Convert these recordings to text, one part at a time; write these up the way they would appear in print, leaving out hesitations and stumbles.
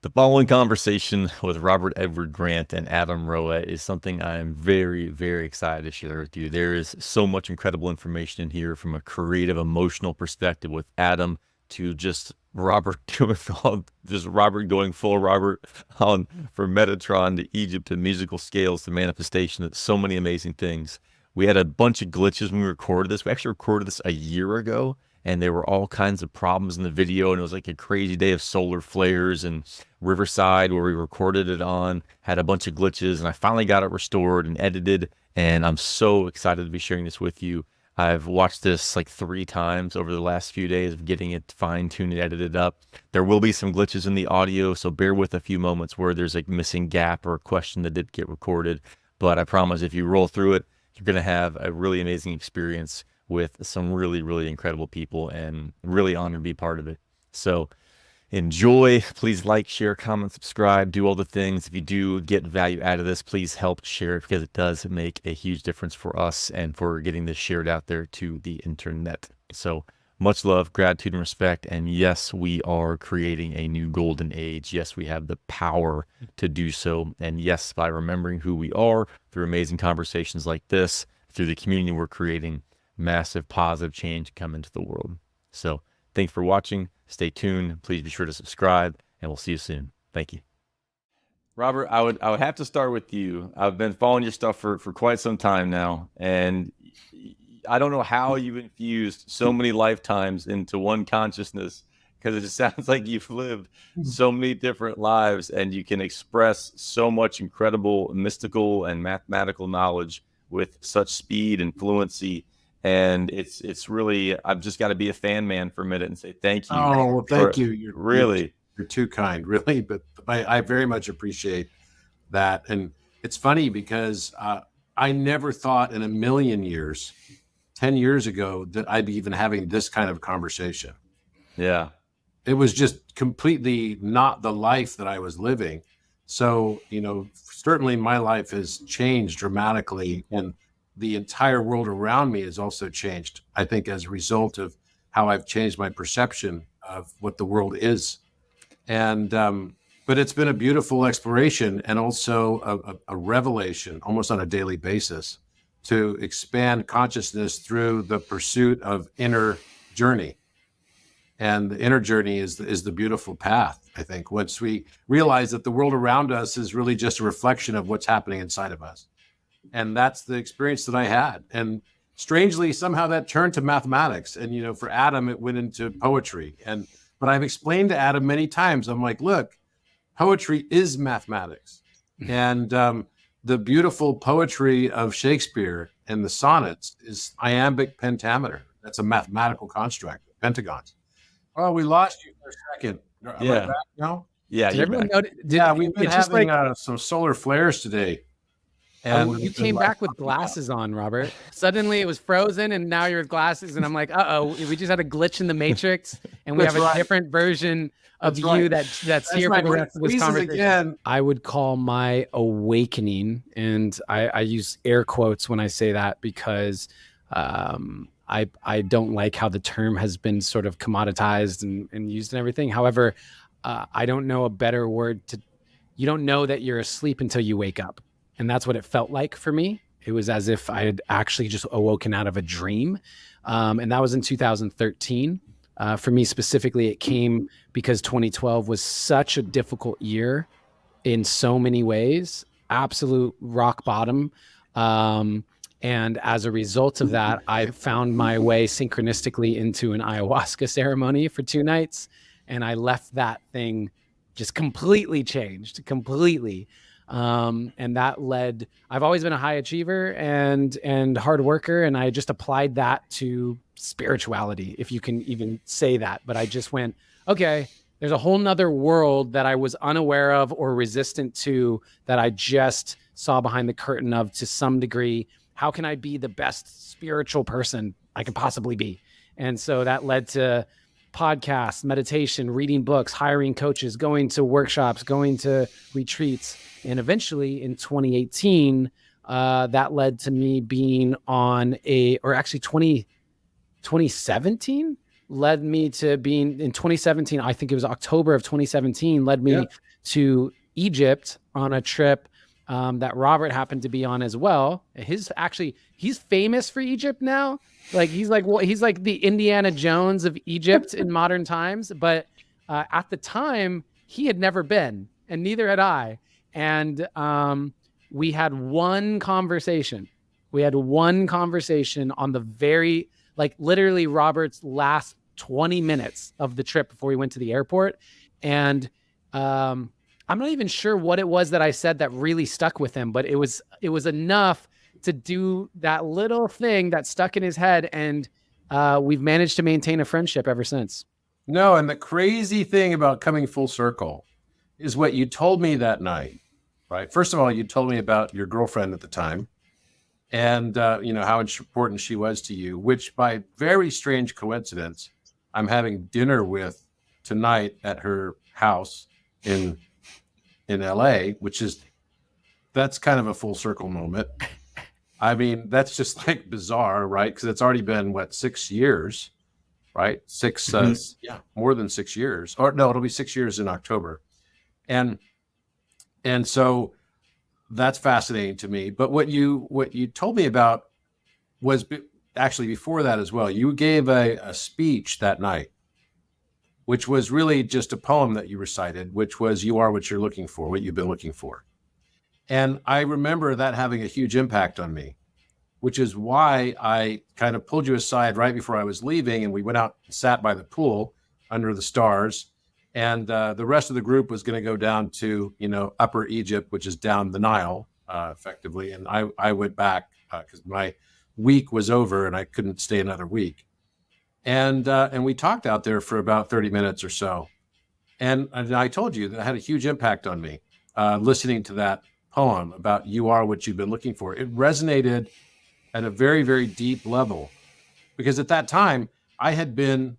The following conversation with Robert Edward Grant and Adam Roa is something I am very, very excited to share with you. There is so much incredible information in here from a creative, emotional perspective with Adam to just Robert doing just Robert going full Robert on from Metatron to Egypt to musical scales to manifestation. It's so many amazing things. We had a bunch of glitches when we recorded this. We actually recorded this a year ago, and there were all kinds of problems in the video, and it was like a crazy day of solar flares, and Riverside, where we recorded it on, had a bunch of glitches, and I finally got it restored and edited, and I'm so excited to be sharing this with you. I've watched this like 3 times over the last few days of getting it fine-tuned and edited up. There will be some glitches in the audio, so bear with a few moments where there's a missing gap or a question that did get recorded, but I promise if you roll through it, you're going to have a really amazing experience with some really, really incredible people, and really honored to be part of it. So enjoy. Please like, share, comment, subscribe, do all the things. If you do get value out of this, please help share it, because it does make a huge difference for us and for getting this shared out there to the internet. So much love, gratitude, and respect. And yes, we are creating a new golden age. Yes, we have the power to do so. And yes, by remembering who we are through amazing conversations like this, through the community we're creating, massive positive change come into the world. So thanks for watching. Stay tuned. Please be sure to subscribe, and we'll see you soon. Thank you. Robert, I would have to start with you. I've been following your stuff for quite some time now, and I don't know how you've infused so many lifetimes into one consciousness, because it just sounds like you've lived so many different lives, and you can express so much incredible mystical and mathematical knowledge with such speed and fluency. And it's really, I've just got to be a fan man for a minute and say thank you. Oh, well, thank you. You're too kind, really. But I very much appreciate that. And it's funny because I never thought in a million years, 10 years ago, that I'd be even having this kind of conversation. Yeah. It was just completely not the life that I was living. So, certainly my life has changed dramatically, and the entire world around me has also changed, I think, as a result of how I've changed my perception of what the world is. And but it's been a beautiful exploration, and also a revelation almost on a daily basis, to expand consciousness through the pursuit of inner journey. And the inner journey is the beautiful path, I think, once we realize that the world around us is really just a reflection of what's happening inside of us. And that's the experience that I had. And strangely, somehow that turned to mathematics. And, for Adam, it went into poetry. But I've explained to Adam many times, I'm like, look, poetry is mathematics. And the beautiful poetry of Shakespeare and the sonnets is iambic pentameter. That's a mathematical construct, pentagons. Oh, we lost you for a second. Yeah. Am I back now? Yeah. Did everyone notice? We've been having some solar flares today. And you came back with glasses on, Robert. Suddenly it was frozen, and now you're with glasses, and I'm like, we just had a glitch in the matrix, and we have a different version of you that's here for the rest of this conversation. Again. I would call my awakening, and I use air quotes when I say that, because I don't like how the term has been sort of commoditized and used and everything. However, I don't know a better word you don't know that you're asleep until you wake up. And that's what it felt like for me. It was as if I had actually just awoken out of a dream. And that was in 2013. For me specifically, it came because 2012 was such a difficult year in so many ways, absolute rock bottom. And as a result of that, I found my way synchronistically into an ayahuasca ceremony for 2 nights. And I left that thing just completely changed, completely. And that led, I've always been a high achiever and hard worker. And I just applied that to spirituality, if you can even say that. But I just went, okay, there's a whole nother world that I was unaware of or resistant to, that I just saw behind the curtain of, to some degree. How can I be the best spiritual person I can possibly be? And so that led to podcasts, meditation, reading books, hiring coaches, going to workshops, going to retreats. And eventually in 2018, that led to me being on 2017 led me to being in 2017. I think it was October of 2017 led me to Egypt on a trip that Robert happened to be on as well. He's famous for Egypt now. Like he's like the Indiana Jones of Egypt in modern times. But at the time, he had never been, and neither had I. And we had one conversation. We had one conversation on the very, like literally Robert's last 20 minutes of the trip before we went to the airport. And I'm not even sure what it was that I said that really stuck with him, but it was enough to do that little thing that stuck in his head. And we've managed to maintain a friendship ever since. No, and the crazy thing about coming full circle is what you told me that night, right? First of all, you told me about your girlfriend at the time and, how important she was to you, which by very strange coincidence, I'm having dinner with tonight at her house in LA, that's kind of a full circle moment. I mean, that's just like bizarre, right? Because it's already been 6 years, right? More than 6 years. Or no, it'll be 6 years in October. And so that's fascinating to me. But what you told me about was actually before that as well. You gave a speech that night, which was really just a poem that you recited, which was "You are what you're looking for, what you've been looking for." And I remember that having a huge impact on me, which is why I kind of pulled you aside right before I was leaving, and we went out and sat by the pool under the stars. And the rest of the group was going to go down to, Upper Egypt, which is down the Nile, effectively. And I went back because my week was over and I couldn't stay another week. And we talked out there for about 30 minutes or so. And I told you that had a huge impact on me, listening to that poem about "You are what you've been looking for." It resonated at a very, very deep level, because at that time I had been,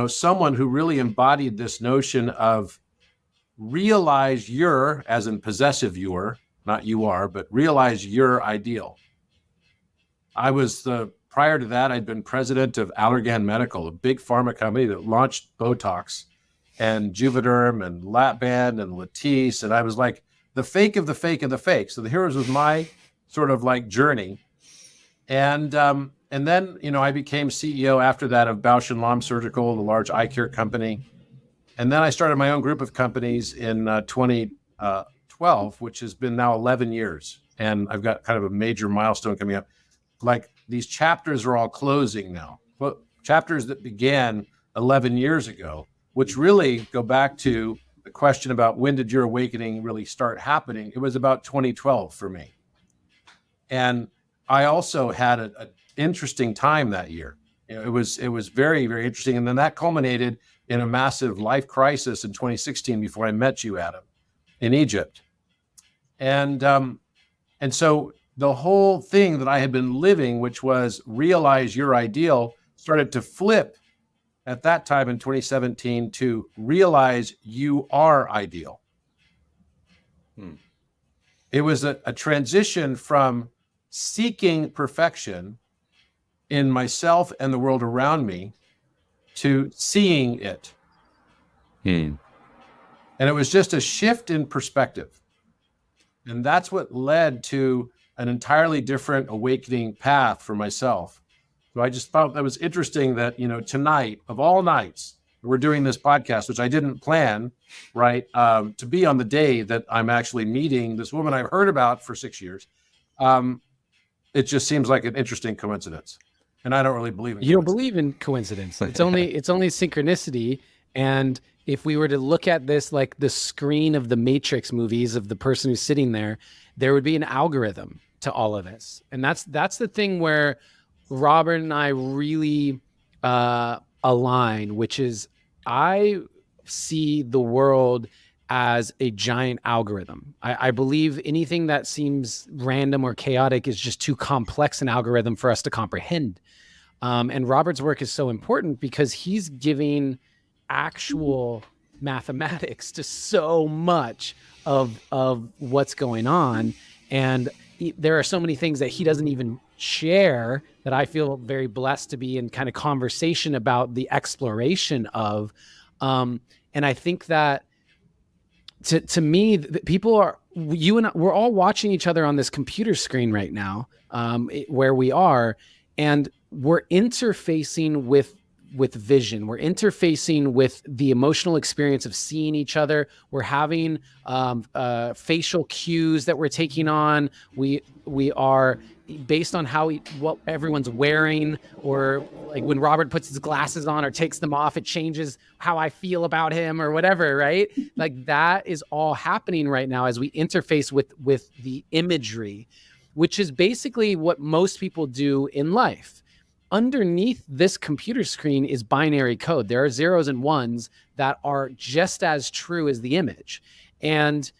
someone who really embodied this notion of realize your, as in possessive your, not you are, but realize your ideal. Prior to that, I'd been president of Allergan Medical, a big pharma company that launched Botox and Juvederm and Lap-Band and Latisse. And I was like the fake of the fake of the fake. So here was my sort of like journey. And then, I became CEO after that of Bausch & Lomb Surgical, the large eye care company. And then I started my own group of companies in 2012, which has been now 11 years. And I've got kind of a major milestone coming up. Like these chapters are all closing now. But chapters that began 11 years ago, which really go back to the question about when did your awakening really start happening? It was about 2012 for me. And I also had an interesting time that year. It was very, very interesting. And then that culminated in a massive life crisis in 2016 before I met you, Adam, in Egypt. And so the whole thing that I had been living, which was realize your ideal, started to flip at that time in 2017 to realize you are ideal. It was a transition from seeking perfection in myself and the world around me to seeing it. And it was just a shift in perspective. And that's what led to an entirely different awakening path for myself. So I just thought that was interesting that, tonight of all nights, we're doing this podcast, which I didn't plan, right? To be on the day that I'm actually meeting this woman I've heard about for 6 years. It just seems like an interesting coincidence. And I don't really believe in You don't believe in coincidence. It's only synchronicity. And if we were to look at this like the screen of the Matrix movies of the person who's sitting there, there would be an algorithm to all of this. And that's the thing where Robert and I really align, which is I see the world as a giant algorithm. I believe anything that seems random or chaotic is just too complex an algorithm for us to comprehend. And Robert's work is so important because he's giving actual mathematics to so much of what's going on. And there are so many things that he doesn't even share that I feel very blessed to be in kind of conversation about the exploration of. And I think that to me, people are, you and I, we're all watching each other on this computer screen right now, where we are, and we're interfacing with vision. We're interfacing with the emotional experience of seeing each other. We're having facial cues that we're taking on. We are based on what everyone's wearing, or like when Robert puts his glasses on or takes them off, it changes how I feel about him or whatever, right? Like that is all happening right now as we interface with the imagery, which is basically what most people do in life. Underneath this computer screen is binary code. There are zeros and ones that are just as true as the image. And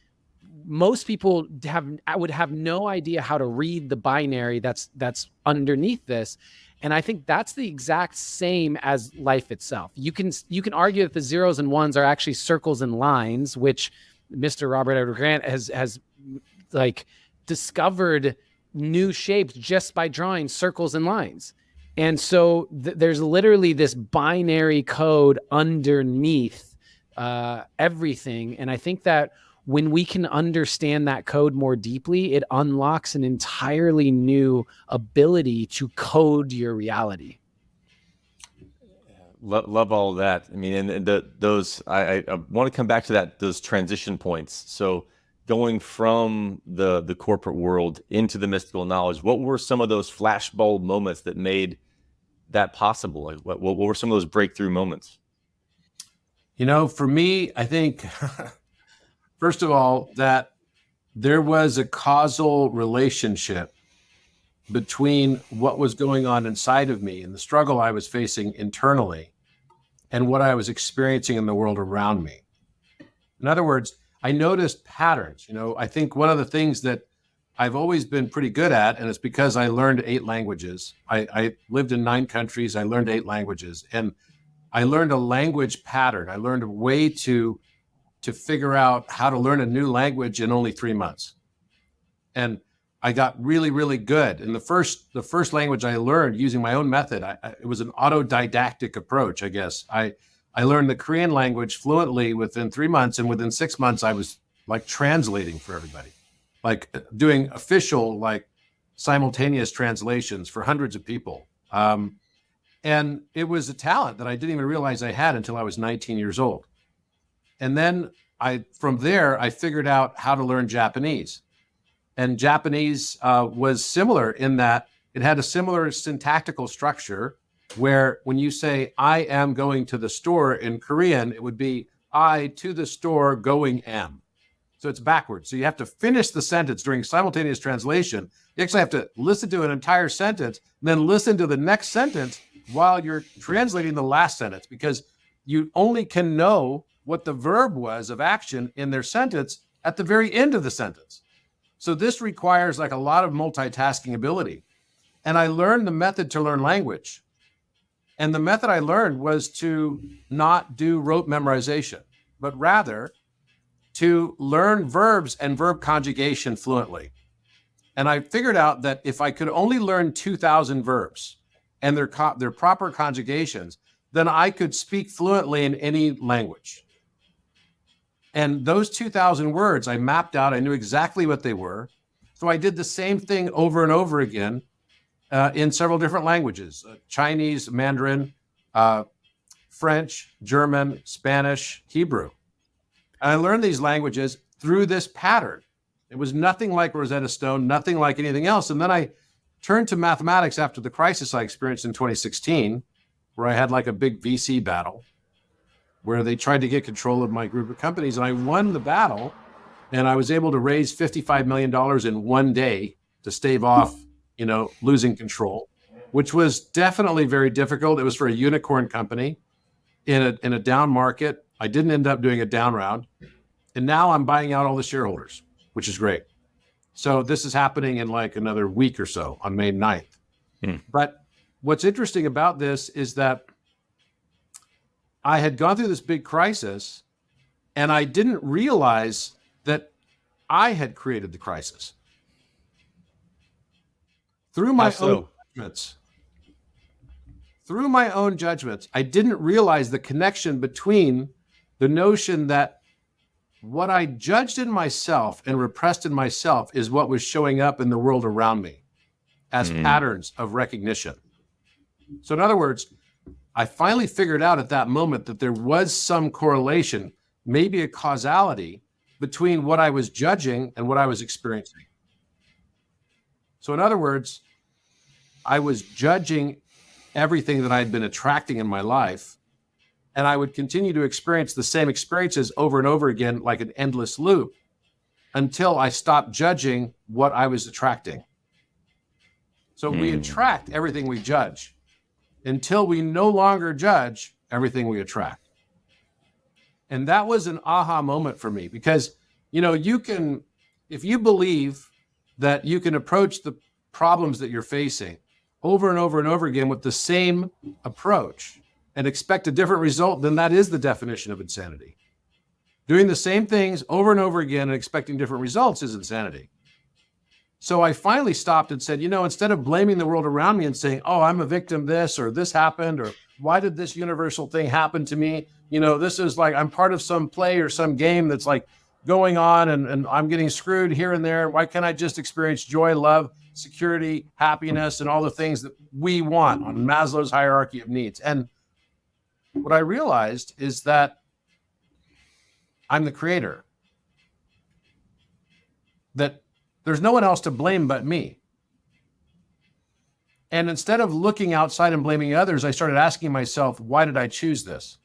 most people would have no idea how to read the binary that's underneath this. And I think that's the exact same as life itself. You can argue that the zeros and ones are actually circles and lines, which Mr. Robert Edward Grant has like discovered new shapes just by drawing circles and lines. And so there's literally this binary code underneath everything. And I think that when we can understand that code more deeply, it unlocks an entirely new ability to code your reality. Love all of that. I mean, and those, I want to come back to those transition points. So going from the corporate world into the mystical knowledge, what were some of those flashbulb moments that made that possible? Like what were some of those breakthrough moments? For me, I think, first of all, that there was a causal relationship between what was going on inside of me and the struggle I was facing internally and what I was experiencing in the world around me. In other words, I noticed patterns. I think one of the things that I've always been pretty good at, and it's because I learned 8 languages. I lived in 9 countries. I learned 8 languages, and I learned a language pattern. I learned a way to figure out how to learn a new language in only 3 months. And I got really, really good. And the first language I learned using my own method, it was an autodidactic approach, I guess. I learned the Korean language fluently within 3 months, and within 6 months, I was like translating for everybody, like doing official, like simultaneous translations for hundreds of people. And it was a talent that I didn't even realize I had until I was 19 years old. And then from there, I figured out how to learn Japanese. And Japanese was similar in that it had a similar syntactical structure where when you say, I am going to the store in Korean, it would be I to the store going am. So it's backwards. So you have to finish the sentence during simultaneous translation. You actually have to listen to an entire sentence, and then listen to the next sentence while you're translating the last sentence, because you only can know what the verb was of action in their sentence at the very end of the sentence. So this requires like a lot of multitasking ability. And I learned the method to learn language. And the method I learned was to not do rote memorization, but rather to learn verbs and verb conjugation fluently. And I figured out that if I could only learn 2,000 verbs and their proper conjugations, then I could speak fluently in any language. And those 2,000 words I mapped out. I knew exactly what they were. So I did the same thing over and over again in several different languages: Chinese, Mandarin, French, German, Spanish, Hebrew. And I learned these languages through this pattern. It was nothing like Rosetta Stone, nothing like anything else. And then I turned to mathematics after the crisis I experienced in 2016, where I had like a big VC battle, where they tried to get control of my group of companies. And I won the battle, and I was able to raise $55 million in one day to stave off, losing control, which was definitely very difficult. It was for a unicorn company in a down market. I didn't end up doing a down round. And now I'm buying out all the shareholders, which is great. So this is happening in like another week or so on May 9th. But what's interesting about this is that I had gone through this big crisis, and I didn't realize that I had created the crisis through my own judgments. Through my own judgments, I didn't realize the connection between the notion that what I judged in myself and repressed in myself is what was showing up in the world around me as patterns of recognition. So in other words, I finally figured out at that moment that there was some correlation, maybe a causality between what I was judging and what I was experiencing. So in other words, I was judging everything that I had been attracting in my life, and I would continue to experience the same experiences over and over again, like an endless loop, until I stopped judging what I was attracting. So we attract everything we judge until we no longer judge everything we attract. And that was an aha moment for me, because, you know, you can, if you believe that you can approach the problems that you're facing over and over and over again with the same approach and expect a different result, then that is the definition of insanity. Doing the same things over and over again and expecting different results is insanity. So I finally stopped and said, you know, instead of blaming the world around me and saying, oh, I'm a victim of this, or this happened, or why did this universal thing happen to me? You know, this is like, I'm part of some play or some game that's like going on, and I'm getting screwed here and there. Why can't I just experience joy, love, security, happiness, and all the things that we want on Maslow's hierarchy of needs? And what I realized is that I'm the creator, that there's no one else to blame but me. And instead of looking outside and blaming others, I started asking myself, why did I choose this?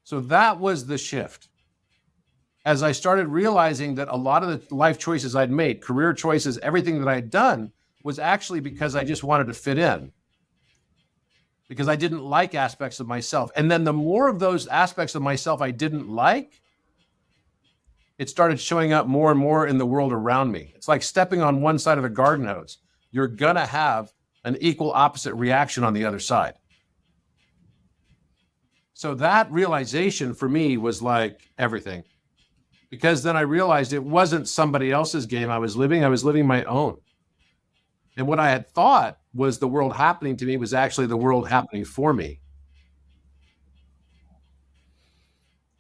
So that was the shift. As I started realizing that a lot of the life choices I'd made, career choices, everything that I'd done was actually because I just wanted to fit in, because I didn't like aspects of myself. And then the more of those aspects of myself I didn't like, it started showing up more and more in the world around me. It's like stepping on one side of a garden hose. You're gonna have an equal opposite reaction on the other side. So that realization for me was like everything, because then I realized it wasn't somebody else's game I was living my own. And what I had thought was the world happening to me was actually the world happening for me.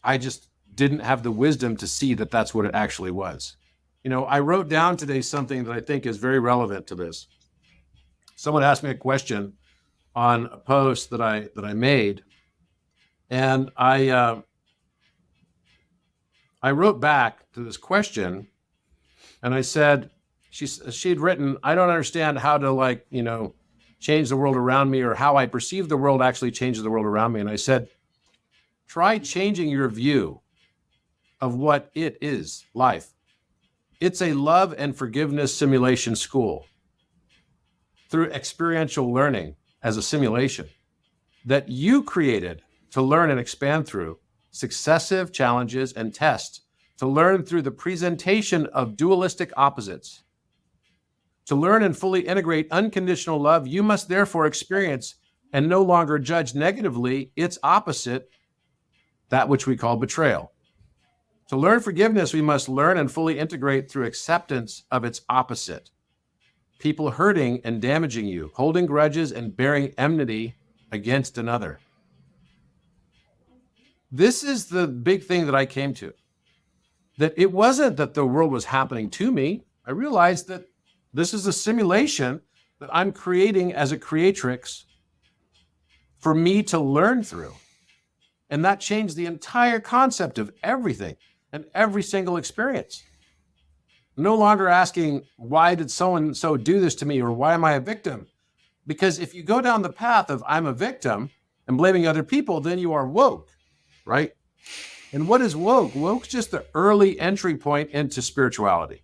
I just didn't have the wisdom to see that that's what it actually was. You know, I wrote down today something that I think is very relevant to this. Someone asked me a question on a post that I made, and I wrote back to this question, and I said, she'd written, I don't understand how to, like, you know, change the world around me, or how I perceive the world actually changes the world around me. And I said, try changing your view of what it is, life. It's a love and forgiveness simulation school through experiential learning as a simulation that you created to learn and expand through successive challenges and tests, to learn through the presentation of dualistic opposites. To learn and fully integrate unconditional love, you must therefore experience and no longer judge negatively its opposite, that which we call betrayal. To learn forgiveness, we must learn and fully integrate through acceptance of its opposite. People hurting and damaging you, holding grudges and bearing enmity against another. This is the big thing that I came to. That it wasn't that the world was happening to me. I realized that this is a simulation that I'm creating as a creatrix for me to learn through. And that changed the entire concept of everything and every single experience. No longer asking, why did so-and-so do this to me, or why am I a victim? Because if you go down the path of I'm a victim and blaming other people, then you are woke, right? And what is woke? Woke's just the early entry point into spirituality.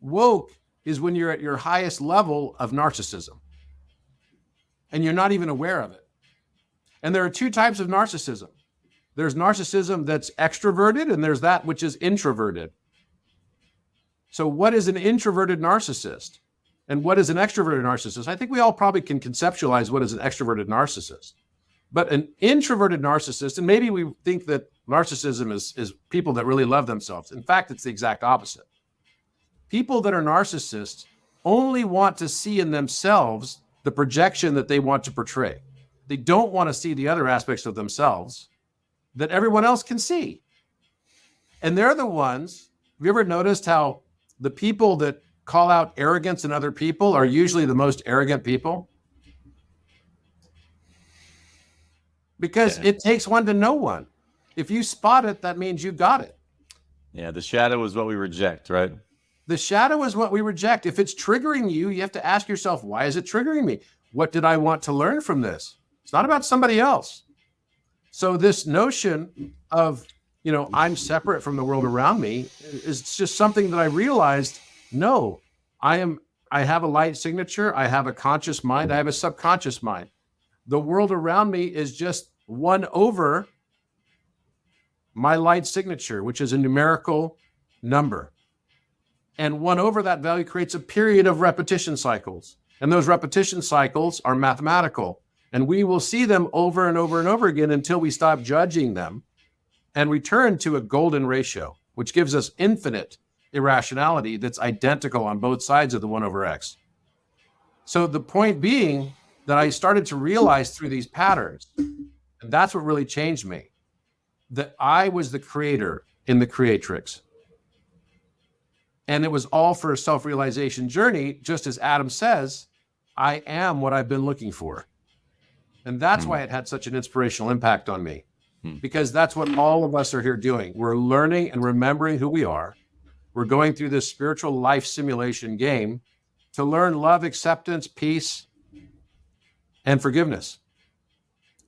Woke is when you're at your highest level of narcissism and you're not even aware of it. And there are two types of narcissism. There's narcissism that's extroverted, and there's that which is introverted. So what is an introverted narcissist? And what is an extroverted narcissist? I think we all probably can conceptualize what is an extroverted narcissist. But an introverted narcissist, and maybe we think that narcissism is people that really love themselves. In fact, it's the exact opposite. People that are narcissists only want to see in themselves the projection that they want to portray. They don't want to see the other aspects of themselves. that everyone else can see. And they're the ones, have you ever noticed how the people that call out arrogance in other people are usually the most arrogant people? Because it takes one to know one. If you spot it, that means you got it. Yeah, the shadow is what we reject, right? The shadow is what we reject. If it's triggering you, you have to ask yourself, why is it triggering me? What did I want to learn from this? It's not about somebody else. So this notion of, I'm separate from the world around me is just something that I realized, no, I have a light signature. I have a conscious mind. I have a subconscious mind. The world around me is just 1 over my light signature, which is a numerical number. And 1 over that value creates a period of repetition cycles. And those repetition cycles are mathematical. And we will see them over and over and over again until we stop judging them and return to a golden ratio, which gives us infinite irrationality that's identical on both sides of the 1 over x. So the point being that I started to realize through these patterns, and that's what really changed me, that I was the creator in the creatrix. And it was all for a self-realization journey. Just as Adam says, I am what I've been looking for. And that's why it had such an inspirational impact on me, because that's what all of us are here doing. We're learning and remembering who we are. We're going through this spiritual life simulation game to learn love, acceptance, peace, and forgiveness.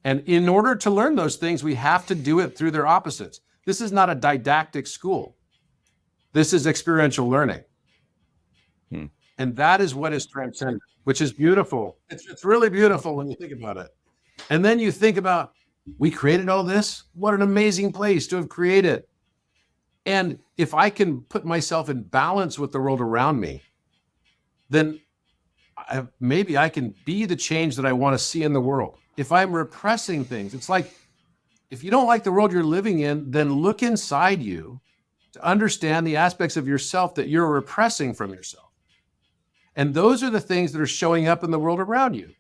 And in order to learn those things, we have to do it through their opposites. This is not a didactic school. This is experiential learning. And that is what is transcendent, which is beautiful. It's really beautiful when you think about it. And then you think about, we created all this? What an amazing place to have created. And if I can put myself in balance with the world around me, then maybe I can be the change that I want to see in the world. If I'm repressing things, it's like, if you don't like the world you're living in, then look inside you to understand the aspects of yourself that you're repressing from yourself. And those are the things that are showing up in the world around you.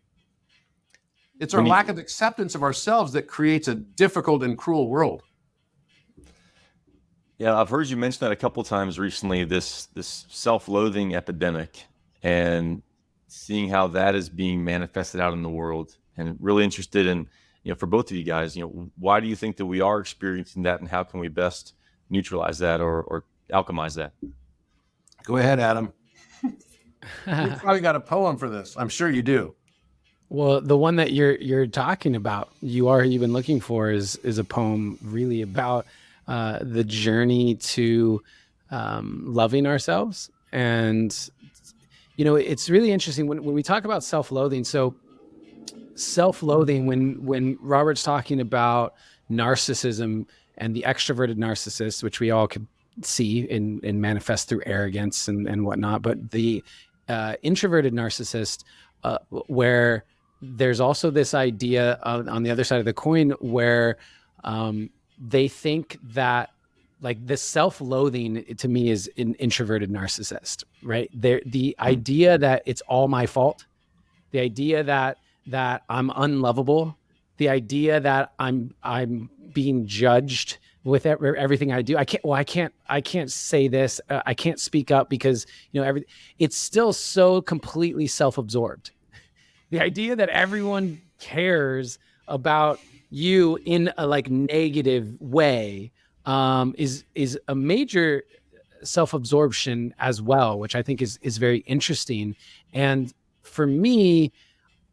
It's our lack of acceptance of ourselves that creates a difficult and cruel world. Yeah, I've heard you mention that a couple of times recently, this self-loathing epidemic, and seeing how that is being manifested out in the world. And really interested in, for both of you guys, why do you think that we are experiencing that, and how can we best neutralize that or alchemize that? Go ahead, Adam. You probably got a poem for this. I'm sure you do. Well, the one that you're talking about, you've been looking for, is a poem really about the journey to loving ourselves. And it's really interesting when we talk about self-loathing. So self-loathing, when Robert's talking about narcissism and the extroverted narcissist, which we all could see and manifest through arrogance and whatnot, but the introverted narcissist, where there's also this idea on the other side of the coin where they think that, like, this self-loathing to me is an introverted narcissist, right? The idea that it's all my fault, the idea that I'm unlovable, the idea that I'm being judged with everything I do. I can't say this. I can't speak up because, it's still so completely self-absorbed. The idea that everyone cares about you in a negative way is a major self-absorption as well, which I think is very interesting. And for me,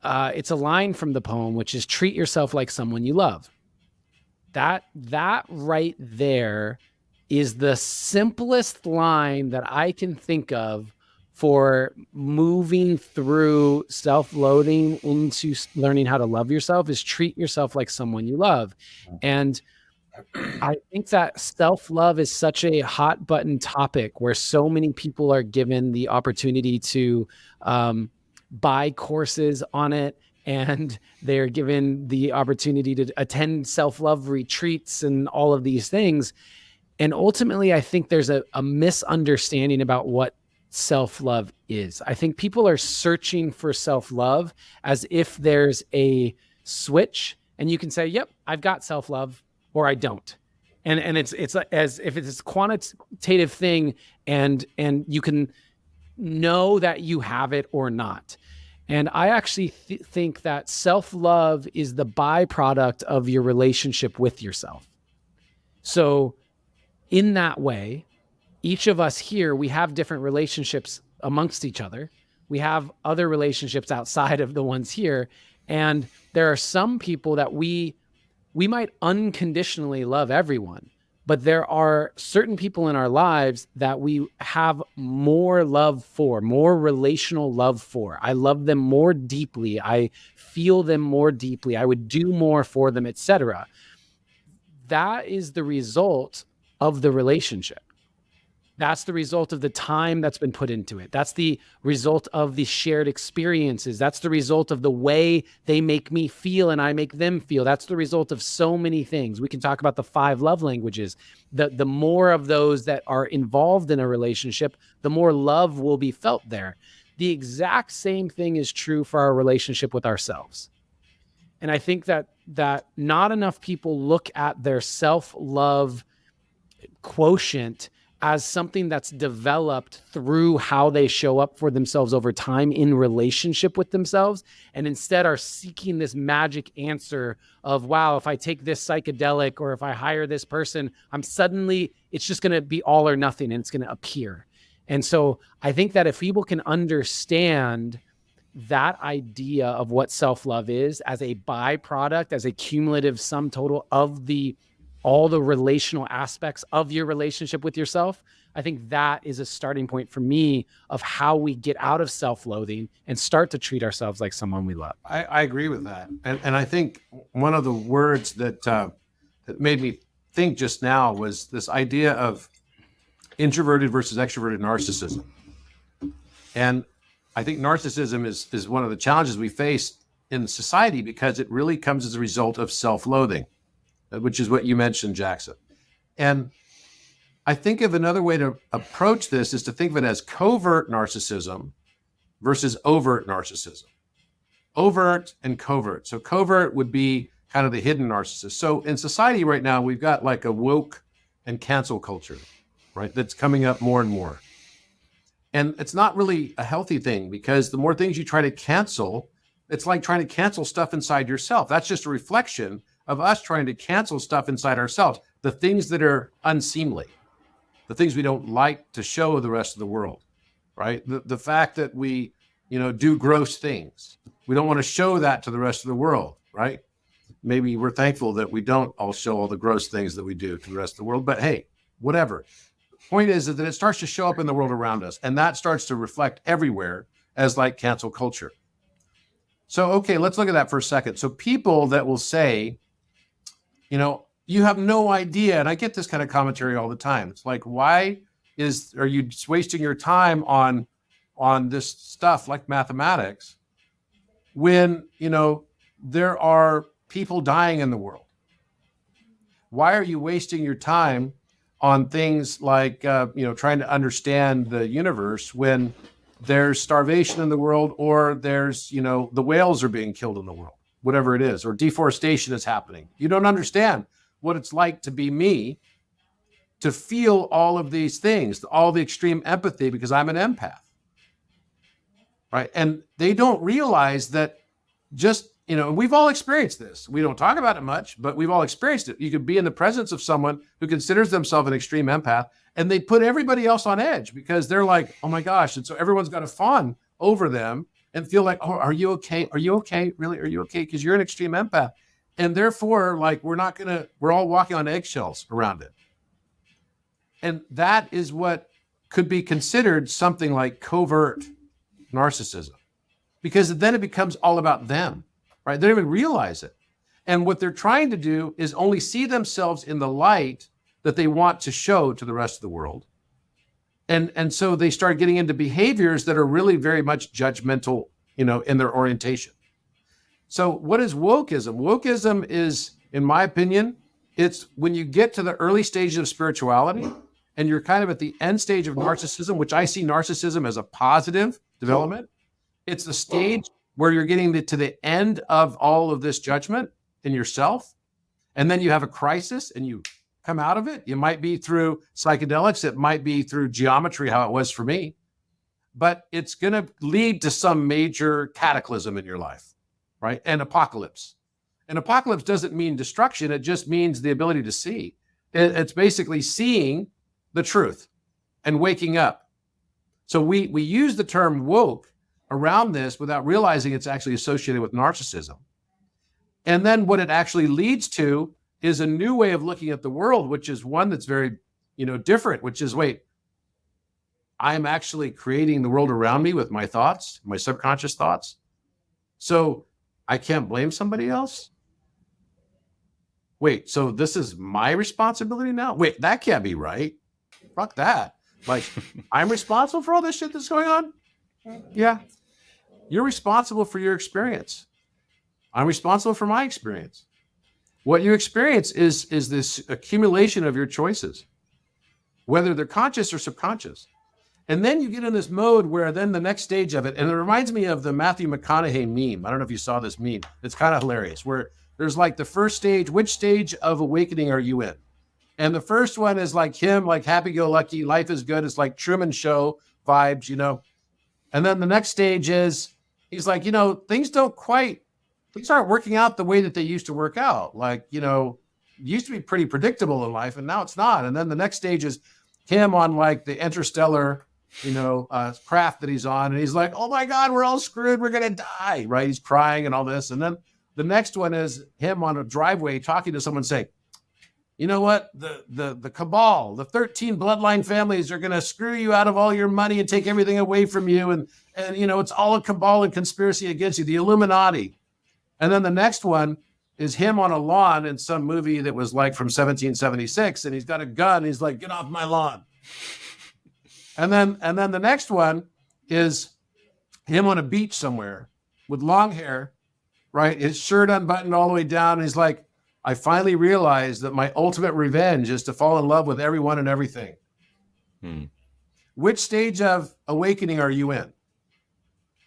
it's a line from the poem, which is treat yourself like someone you love. That right there is the simplest line that I can think of for moving through self-loathing into learning how to love yourself, is treat yourself like someone you love. And I think that self-love is such a hot button topic where so many people are given the opportunity to buy courses on it, and they're given the opportunity to attend self-love retreats and all of these things. And ultimately, I think there's a misunderstanding about what self-love is. I think people are searching for self-love as if there's a switch and you can say, yep, I've got self-love, or I don't. And it's as if it's a quantitative thing, and you can know that you have it or not. And I actually think that self-love is the byproduct of your relationship with yourself. So in that way, each of us here, we have different relationships amongst each other. We have other relationships outside of the ones here. And there are some people that we might unconditionally love everyone, but there are certain people in our lives that we have more love for, more relational love for. I love them more deeply. I feel them more deeply. I would do more for them, etc. That is the result of the relationship. That's the result of the time that's been put into it. That's the result of the shared experiences. That's the result of the way they make me feel and I make them feel. That's the result of so many things. We can talk about the 5 love languages. The more of those that are involved in a relationship, the more love will be felt there. The exact same thing is true for our relationship with ourselves. And I think that not enough people look at their self-love quotient as something that's developed through how they show up for themselves over time in relationship with themselves, and instead are seeking this magic answer of, wow, if I take this psychedelic or if I hire this person, it's just going to be all or nothing and it's going to appear. And so I think that if people can understand that idea of what self-love is as a byproduct, as a cumulative sum total of all the relational aspects of your relationship with yourself, I think that is a starting point for me of how we get out of self-loathing and start to treat ourselves like someone we love. I agree with that. And I think one of the words that made me think just now was this idea of introverted versus extroverted narcissism. And I think narcissism is one of the challenges we face in society because it really comes as a result of self-loathing, which is what you mentioned, Jackson. And I think of another way to approach this is to think of it as covert narcissism versus overt narcissism. Overt and covert. So covert would be kind of the hidden narcissist. So in society right now, we've got like a woke and cancel culture, right? That's coming up more and more. And it's not really a healthy thing because the more things you try to cancel, it's like trying to cancel stuff inside yourself. That's just a reflection of us trying to cancel stuff inside ourselves, the things that are unseemly, the things we don't like to show the rest of the world, right? The fact that we, do gross things. We don't want to show that to the rest of the world, right? Maybe we're thankful that we don't all show all the gross things that we do to the rest of the world, but hey, whatever. Point is that it starts to show up in the world around us, and that starts to reflect everywhere as like cancel culture. So, okay, let's look at that for a second. So people that will say, you have no idea. And I get this kind of commentary all the time. It's like, why are you wasting your time on this stuff like mathematics when, there are people dying in the world? Why are you wasting your time on things like, trying to understand the universe when there's starvation in the world or there's, the whales are being killed in the world, whatever it is, or deforestation is happening? You don't understand what it's like to be me, to feel all of these things, all the extreme empathy, because I'm an empath, right? And they don't realize that just, we've all experienced this. We don't talk about it much, but we've all experienced it. You could be in the presence of someone who considers themselves an extreme empath, and they put everybody else on edge because they're like, oh my gosh. And so everyone's got to fawn over them and feel like, oh, are you okay? Are you okay? Really? Are you okay? Because you're an extreme empath. And therefore, like, we're all walking on eggshells around it. And that is what could be considered something like covert narcissism, because then it becomes all about them, right? They don't even realize it. And what they're trying to do is only see themselves in the light that they want to show to the rest of the world. And so they start getting into behaviors that are really very much judgmental, in their orientation. So what is wokeism? Wokeism is, in my opinion, it's when you get to the early stages of spirituality and you're kind of at the end stage of narcissism, which I see narcissism as a positive development. It's the stage where you're getting to the end of all of this judgment in yourself. and then you have a crisis and you come out of it. It might be through psychedelics. It might be through geometry, how it was for me, but it's going to lead to some major cataclysm in your life, right? An apocalypse. An apocalypse doesn't mean destruction. It just means the ability to see. It's basically seeing the truth and waking up. So we use the term woke around this without realizing it's actually associated with narcissism. And then what it actually leads to is a new way of looking at the world, which is one that's very, different, which is, wait, I'm actually creating the world around me with my thoughts, my subconscious thoughts. So I can't blame somebody else. Wait, so this is my responsibility now? Wait, that can't be right. Fuck that. Like, I'm responsible for all this shit that's going on? Yeah. You're responsible for your experience. I'm responsible for my experience. What you experience is this accumulation of your choices, whether they're conscious or subconscious. And then you get in this mode where then the next stage of it, and it reminds me of the Matthew McConaughey meme. I don't know if you saw this meme. It's kind of hilarious, where there's like the first stage, which stage of awakening are you in? And the first one is like him, like happy-go-lucky, life is good. It's like Truman Show vibes, And then the next stage is, he's like, things aren't working out the way that they used to work out. Like, it used to be pretty predictable in life, and now it's not. And then the next stage is him on like the interstellar, craft that he's on. And he's like, oh my God, we're all screwed. We're going to die, right? He's crying and all this. And then the next one is him on a driveway talking to someone saying, you know what? The cabal, the 13 bloodline families are going to screw you out of all your money and take everything away from you. And it's all a cabal and conspiracy against you, the Illuminati. And then the next one is him on a lawn in some movie that was like from 1776. And he's got a gun. He's like, get off my lawn. And then the next one is him on a beach somewhere with long hair, right? His shirt unbuttoned all the way down. And he's like, I finally realized that my ultimate revenge is to fall in love with everyone and everything. Which stage of awakening are you in?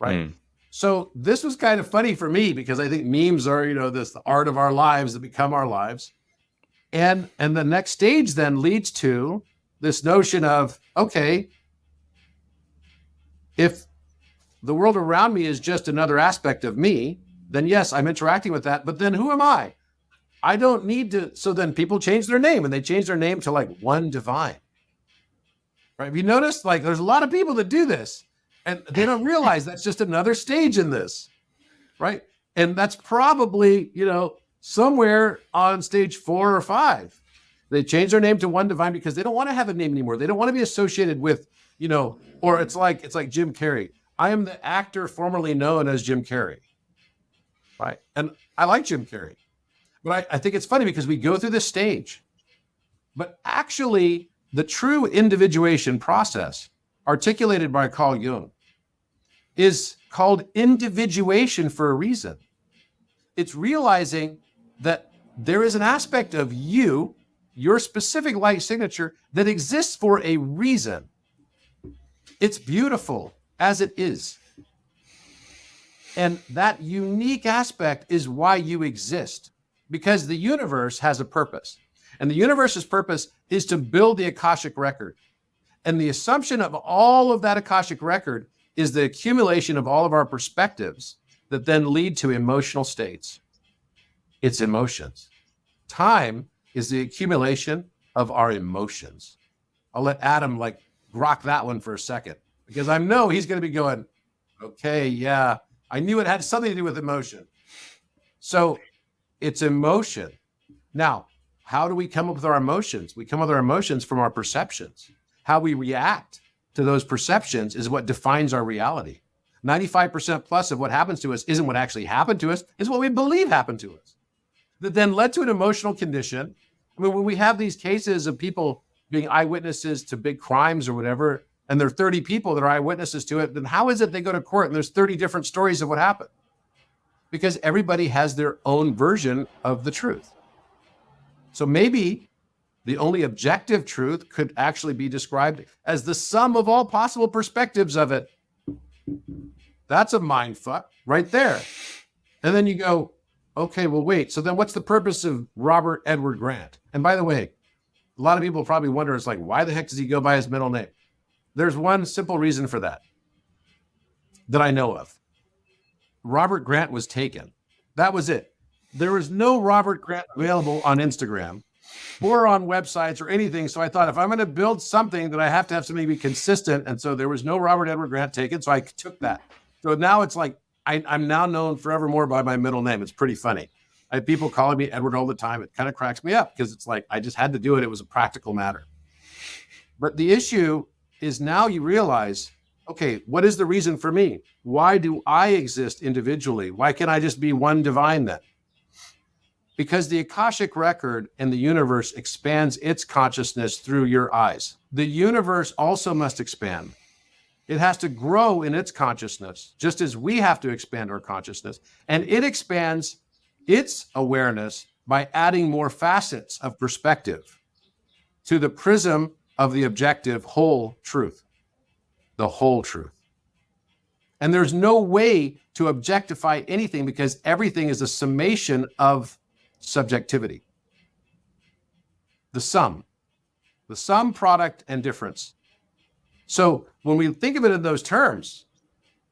Right. So this was kind of funny for me because I think memes are, the art of our lives that become our lives. And the next stage then leads to this notion of, okay, if the world around me is just another aspect of me, then yes, I'm interacting with that. But then who am I? I don't need to. So then people change their name, and they change their name to like One Divine. Right? Have you noticed? Like, there's a lot of people that do this, and they don't realize that's just another stage in this, right? And that's probably, somewhere on stage 4 or 5. They change their name to One Divine because they don't want to have a name anymore. They don't want to be associated with, or it's like Jim Carrey. I am the actor formerly known as Jim Carrey, right? And I like Jim Carrey. But I think it's funny because we go through this stage, but actually the true individuation process articulated by Carl Jung is called individuation for a reason. It's realizing that there is an aspect of you, your specific light signature, that exists for a reason. It's beautiful as it is. And that unique aspect is why you exist. Because the universe has a purpose. And the universe's purpose is to build the Akashic record. And the assumption of all of that Akashic record is the accumulation of all of our perspectives that then lead to emotional states. It's emotions. Time is the accumulation of our emotions. I'll let Adam grok that one for a second, because I know he's going to be going, okay, yeah, I knew it had something to do with emotion. So it's emotion. Now, how do we come up with our emotions? We come up with our emotions from our perceptions. How we react to those perceptions is what defines our reality. 95% plus of what happens to us isn't what actually happened to us, it's what we believe happened to us. That then led to an emotional condition. I mean, when we have these cases of people being eyewitnesses to big crimes or whatever, and there are 30 people that are eyewitnesses to it, then how is it they go to court and there's 30 different stories of what happened? Because everybody has their own version of the truth. So maybe the only objective truth could actually be described as the sum of all possible perspectives of it. That's a mind fuck right there. And then you go, Okay, well, wait. So then what's the purpose of Robert Edward Grant? And by the way, a lot of people probably wonder, it's like, why the heck does he go by his middle name? There's one simple reason for that I know of. Robert Grant was taken. That was it. There was no Robert Grant available on Instagram or on websites or anything. So I thought, if I'm going to build something, that I have to have something be consistent. And so there was no Robert Edward Grant taken. So I took that. So now it's like, I'm now known forevermore by my middle name. It's pretty funny. I have people calling me Edward all the time. It kind of cracks me up because it's like, I just had to do it. It was a practical matter. But the issue is, now you realize, okay, what is the reason for me? Why do I exist individually? Why can't I just be one divine then? Because the Akashic record and the universe expands its consciousness through your eyes. The universe also must expand. It has to grow in its consciousness, just as we have to expand our consciousness. And it expands its awareness by adding more facets of perspective to the prism of the objective whole truth, the whole truth. And there's no way to objectify anything, because everything is a summation of subjectivity. The sum, product, and difference. So when we think of it in those terms,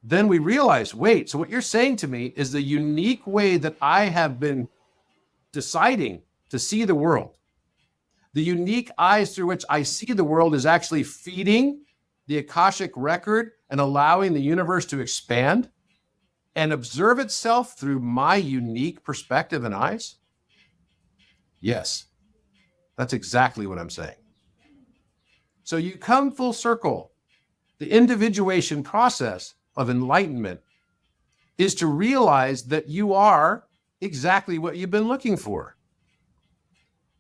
then we realize, wait, so what you're saying to me is the unique way that I have been deciding to see the world. The unique eyes through which I see the world is actually feeding the Akashic record and allowing the universe to expand and observe itself through my unique perspective and eyes? Yes, that's exactly what I'm saying. So you come full circle. The individuation process of enlightenment is to realize that you are exactly what you've been looking for.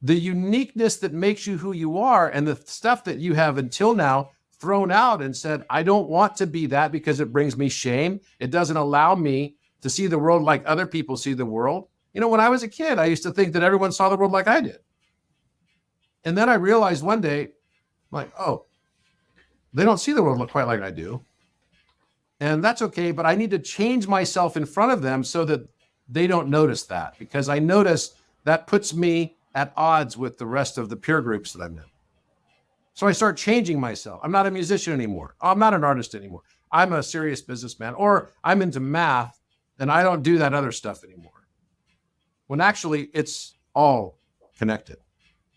The uniqueness that makes you who you are, and the stuff that you have until now thrown out and said, I don't want to be that because it brings me shame. It doesn't allow me to see the world like other people see the world. You know, when I was a kid, I used to think that everyone saw the world like I did. And then I realized one day, like, oh, they don't see the world quite like I do. And that's okay, but I need to change myself in front of them so that they don't notice that, because I notice that puts me at odds with the rest of the peer groups that I'm in. So I start changing myself. I'm not a musician anymore. I'm not an artist anymore. I'm a serious businessman, or I'm into math and I don't do that other stuff anymore. When actually it's all connected.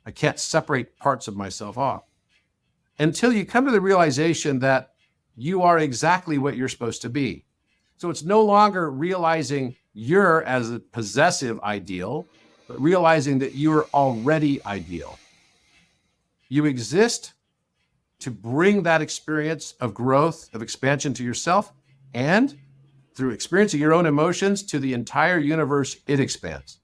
I can't separate parts of myself off until you come to the realization that you are exactly what you're supposed to be. So it's no longer realizing you're as a possessive ideal, but realizing that you're already ideal. You exist to bring that experience of growth, of expansion to yourself, and through experiencing your own emotions to the entire universe, it expands.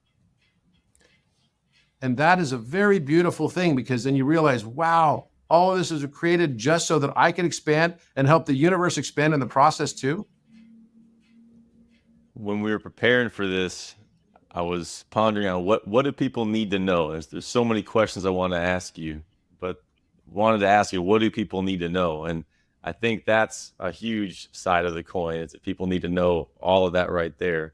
And that is a very beautiful thing, because then you realize, wow, all of this is created just so that I can expand and help the universe expand in the process too. When we were preparing for this, I was pondering on what do people need to know? There's so many questions I want to ask you, but wanted to ask you, what do people need to know? And I think that's a huge side of the coin, is that people need to know all of that right there.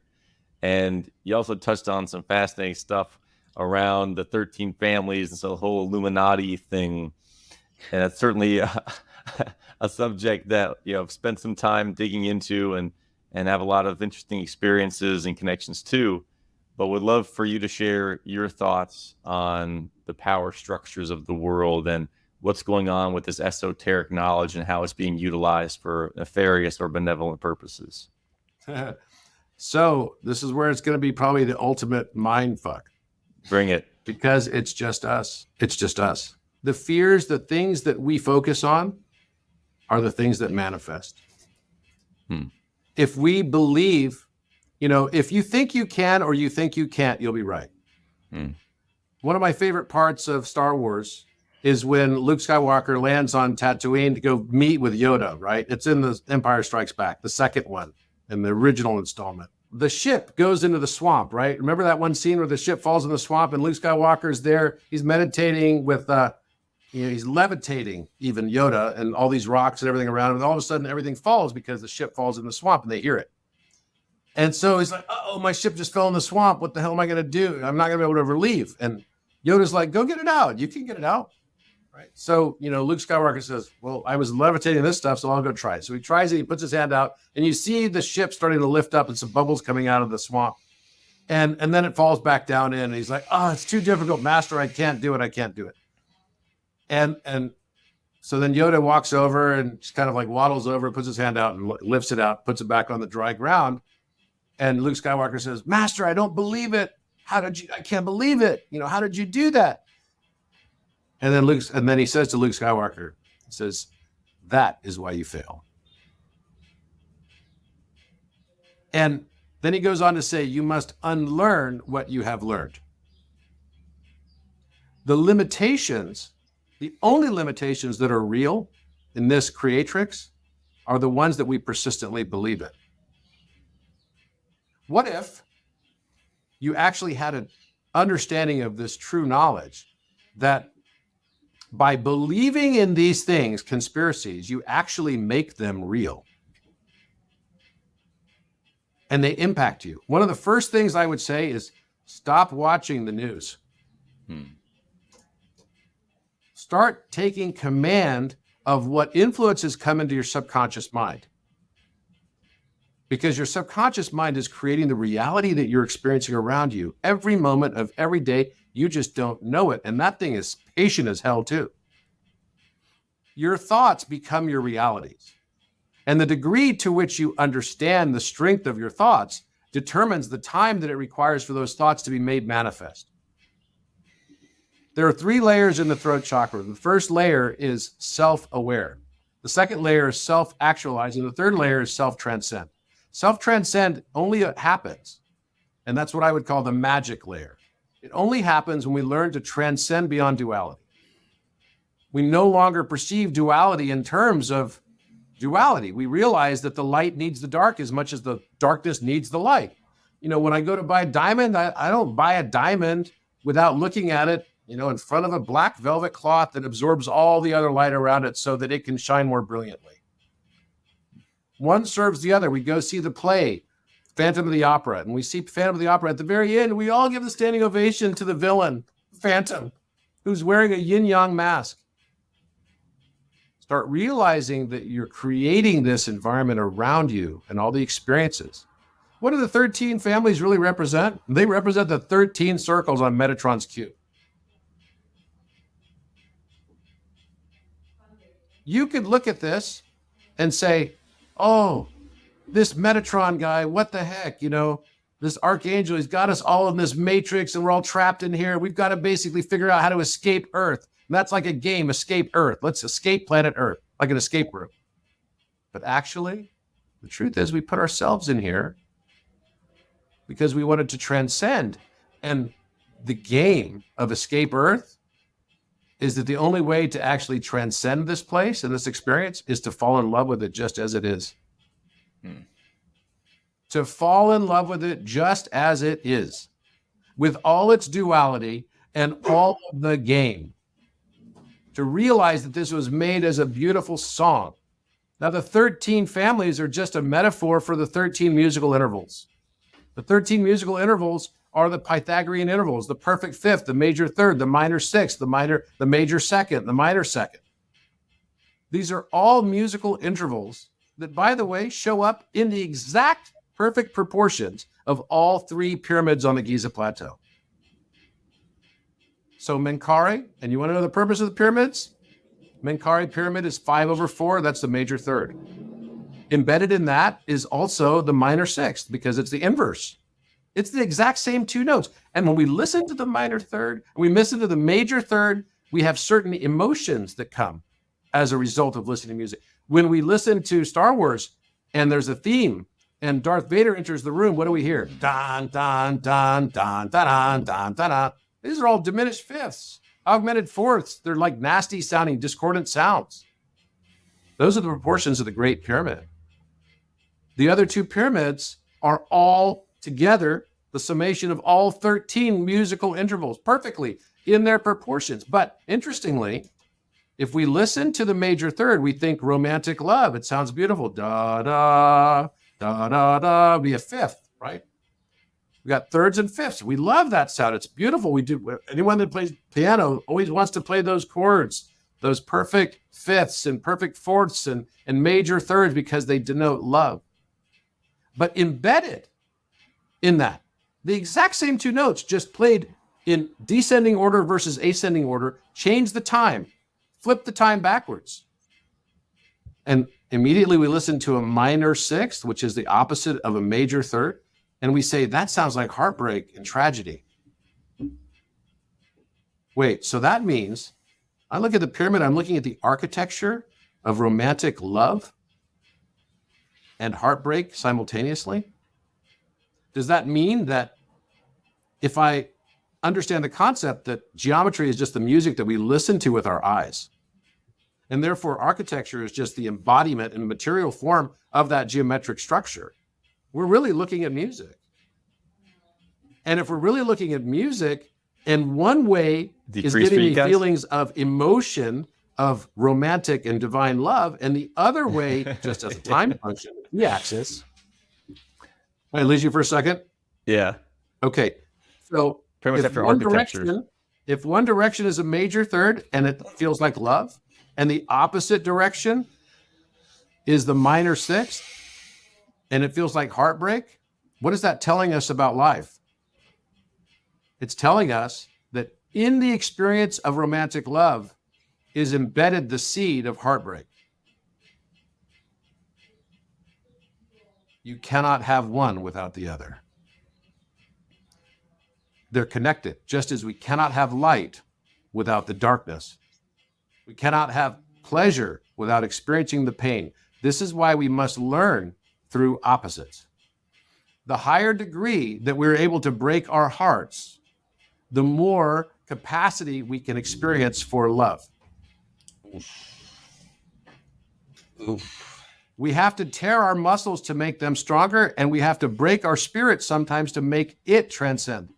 And you also touched on some fascinating stuff around the 13 families and so the whole Illuminati thing. And that's certainly a subject that, you know, I've spent some time digging into and have a lot of interesting experiences and connections to, but would love for you to share your thoughts on the power structures of the world and what's going on with this esoteric knowledge and how it's being utilized for nefarious or benevolent purposes. So this is where it's going to be probably the ultimate mind fuck. Bring it. Because it's just us. It's just us. The fears, the things that we focus on are the things that manifest. If we believe, you know, if you think you can or you think you can't, you'll be right. One of my favorite parts of Star Wars is when Luke Skywalker lands on Tatooine to go meet with Yoda, right? It's in the Empire Strikes Back, the second one, in the original installment. The ship goes into the swamp, right? Remember that one scene where the ship falls in the swamp and Luke Skywalker's there? He's meditating with, he's levitating, even Yoda, and all these rocks and everything around him. And all of a sudden, everything falls because the ship falls in the swamp and they hear it. And so he's like, oh, my ship just fell in the swamp. What the hell am I going to do? I'm not going to be able to relieve. And Yoda's like, go get it out. You can get it out. Right. So, Luke Skywalker says, well, I was levitating this stuff, so I'll go try it. So he tries it. He puts his hand out, and you see the ship starting to lift up and some bubbles coming out of the swamp. And then it falls back down in. And he's like, oh, it's too difficult, Master. I can't do it. I can't do it. And so then Yoda walks over and just kind of like waddles over, puts his hand out and lifts it out, puts it back on the dry ground. And Luke Skywalker says, Master, I don't believe it. I can't believe it. How did you do that? And then he says to Luke Skywalker, he says, that is why you fail. And then he goes on to say, you must unlearn what you have learned. The only limitations that are real in this creatrix are the ones that we persistently believe in. What if you actually had an understanding of this true knowledge that by believing in these things, conspiracies, you actually make them real and they impact you? One of the first things I would say is stop watching the news. Start taking command of what influences come into your subconscious mind. Because your subconscious mind is creating the reality that you're experiencing around you every moment of every day. You just don't know it. And that thing is patient as hell too. Your thoughts become your realities. And the degree to which you understand the strength of your thoughts determines the time that it requires for those thoughts to be made manifest. There are 3 layers in the throat chakra. The first layer is self-aware. The second layer is self-actualized. And the third layer is self-transcend. Self-transcend only happens, and that's what I would call the magic layer. It only happens when we learn to transcend beyond duality. We no longer perceive duality in terms of duality. We realize that the light needs the dark as much as the darkness needs the light. When I go to buy a diamond, I don't buy a diamond without looking at it, in front of a black velvet cloth that absorbs all the other light around it so that it can shine more brilliantly. One serves the other. We go see the play, Phantom of the Opera, and we see Phantom of the Opera. At the very end, we all give the standing ovation to the villain, Phantom, who's wearing a yin-yang mask. Start realizing that you're creating this environment around you and all the experiences. What do the 13 families really represent? They represent the 13 circles on Metatron's cube. You could look at this and say, oh, this Metatron guy, what the heck, this archangel, he's got us all in this matrix and we're all trapped in here. We've got to basically figure out how to escape Earth. And that's like a game, Escape Earth. Let's escape planet Earth, like an escape room. But actually, the truth is we put ourselves in here because we wanted to transcend. And the game of Escape Earth is that the only way to actually transcend this place and this experience is to fall in love with it just as it is. To fall in love with it just as it is, with all its duality and all of the game. To realize that this was made as a beautiful song. Now, the 13 families are just a metaphor for the 13 musical intervals. The 13 musical intervals are the Pythagorean intervals, the perfect fifth, the major third, the minor sixth, the major second, the minor second. These are all musical intervals that, by the way, show up in the exact perfect proportions of all 3 pyramids on the Giza Plateau. So Menkaure, and you want to know the purpose of the pyramids? Menkaure pyramid is 5/4, that's the major third. Embedded in that is also the minor sixth because it's the inverse. It's the exact same 2 notes. And when we listen to the minor third, and we listen to the major third, we have certain emotions that come as a result of listening to music. When we listen to Star Wars and there's a theme and Darth Vader enters the room, what do we hear? Dun, dun, dun, dun, dun, dun, dun, dun, dun. These are all diminished fifths, augmented fourths. They're like nasty sounding, discordant sounds. Those are the proportions of the Great Pyramid. The other 2 pyramids are all together, the summation of all 13 musical intervals, perfectly in their proportions. But interestingly, if we listen to the major third, we think romantic love. It sounds beautiful. Da, da, da, da, da, be a fifth. right? We got thirds and fifths. We love that sound. It's beautiful. We do. Anyone that plays piano always wants to play those chords, those perfect fifths and perfect fourths and major thirds, because they denote love. But embedded in that, the exact same two notes, just played in descending order versus ascending order, change the time, flip the time backwards. And immediately we listen to a minor sixth, which is the opposite of a major third. And we say, that sounds like heartbreak and tragedy. Wait, so that means I look at the pyramid, I'm looking at the architecture of romantic love and heartbreak simultaneously. Does that mean that if I understand the concept that geometry is just the music that we listen to with our eyes, and therefore architecture is just the embodiment in material form of that geometric structure, we're really looking at music. And if we're really looking at music, and one way is giving me feelings of emotion, of romantic and divine love, and the other way, just as a time function, the axis. I lose you for a second? Yeah. Okay. So pretty much after architecture. If one direction is a major third and it feels like love, and the opposite direction is the minor sixth, and it feels like heartbreak, what is that telling us about life? It's telling us that in the experience of romantic love is embedded the seed of heartbreak. You cannot have one without the other. They're connected, just as we cannot have light without the darkness. We cannot have pleasure without experiencing the pain. This is why we must learn through opposites. The higher degree that we're able to break our hearts, the more capacity we can experience for love. Oof. We have to tear our muscles to make them stronger, and we have to break our spirit sometimes to make it transcend.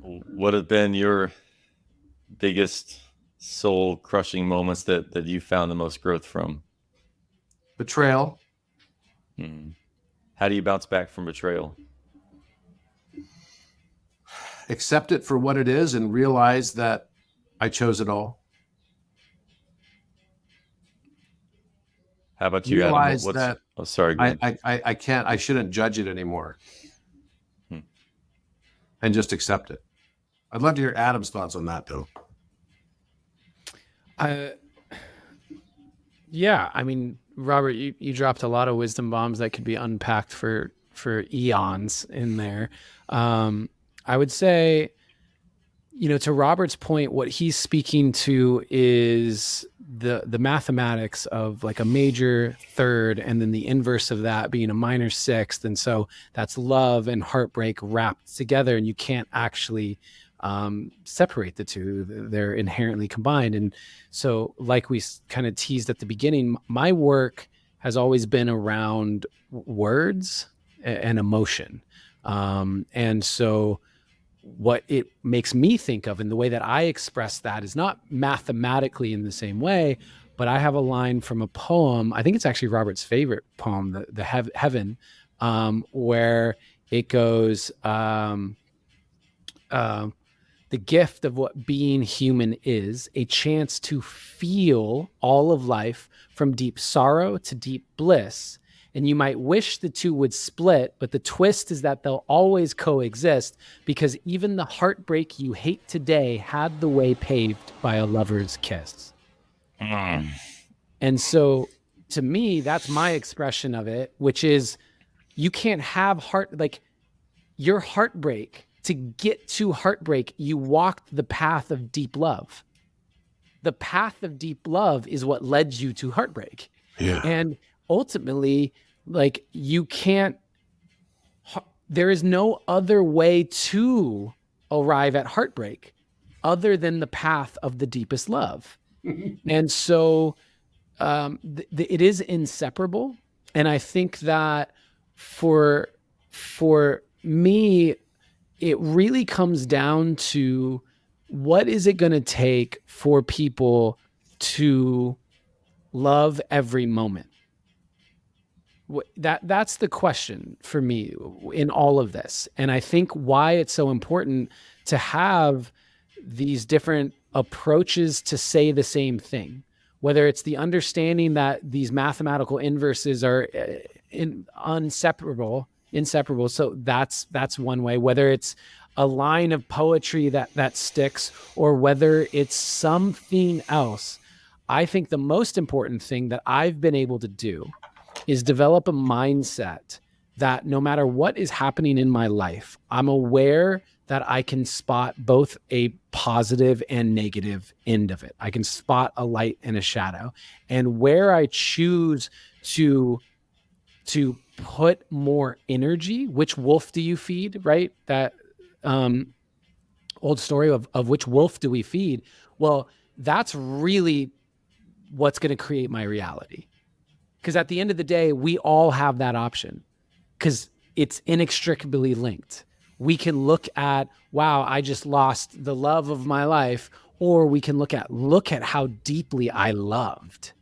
What have been your biggest soul-crushing moments that you found the most growth from? Betrayal. How do you bounce back from betrayal? Accept it for what it is and realize that I chose it all. How about you, realize Adam? That oh, sorry. I shouldn't judge it anymore. And just accept it. I'd love to hear Adam's thoughts on that, though. Yeah, I mean, Robert, you dropped a lot of wisdom bombs that could be unpacked for eons in there. I would say, to Robert's point, what he's speaking to is the mathematics of like a major third and then the inverse of that being a minor sixth. And so that's love and heartbreak wrapped together, and you can't actually separate the two. They're inherently combined. And so, like we kind of teased at the beginning, my work has always been around words and emotion. And so what it makes me think of, and the way that I express that, is not mathematically in the same way, but I have a line from a poem. I think it's actually Robert's favorite poem, the Heaven, where it goes, the gift of what being human is, a chance to feel all of life from deep sorrow to deep bliss. And you might wish the two would split, but the twist is that they'll always coexist, because even the heartbreak you hate today had the way paved by a lover's kiss. And so to me, that's my expression of it, which is you can't have your heartbreak. To get to heartbreak, you walked the path of deep love. The path of deep love is what led you to heartbreak. Yeah. And ultimately, you can't, there is no other way to arrive at heartbreak other than the path of the deepest love. And so it is inseparable. And I think that for me, it really comes down to what is it going to take for people to love every moment? That's the question for me in all of this. And I think why it's so important to have these different approaches to say the same thing, whether it's the understanding that these mathematical inverses are inseparable. So that's one way, whether it's a line of poetry that sticks, or whether it's something else. I think the most important thing that I've been able to do is develop a mindset that no matter what is happening in my life, I'm aware that I can spot both a positive and negative end of it. I can spot a light and a shadow. And where I choose to put more energy, which wolf do you feed, right? That old story of which wolf do we feed? Well, that's really what's going to create my reality. Because at the end of the day, we all have that option because it's inextricably linked. We can look at, wow, I just lost the love of my life. Or we can look at how deeply I loved.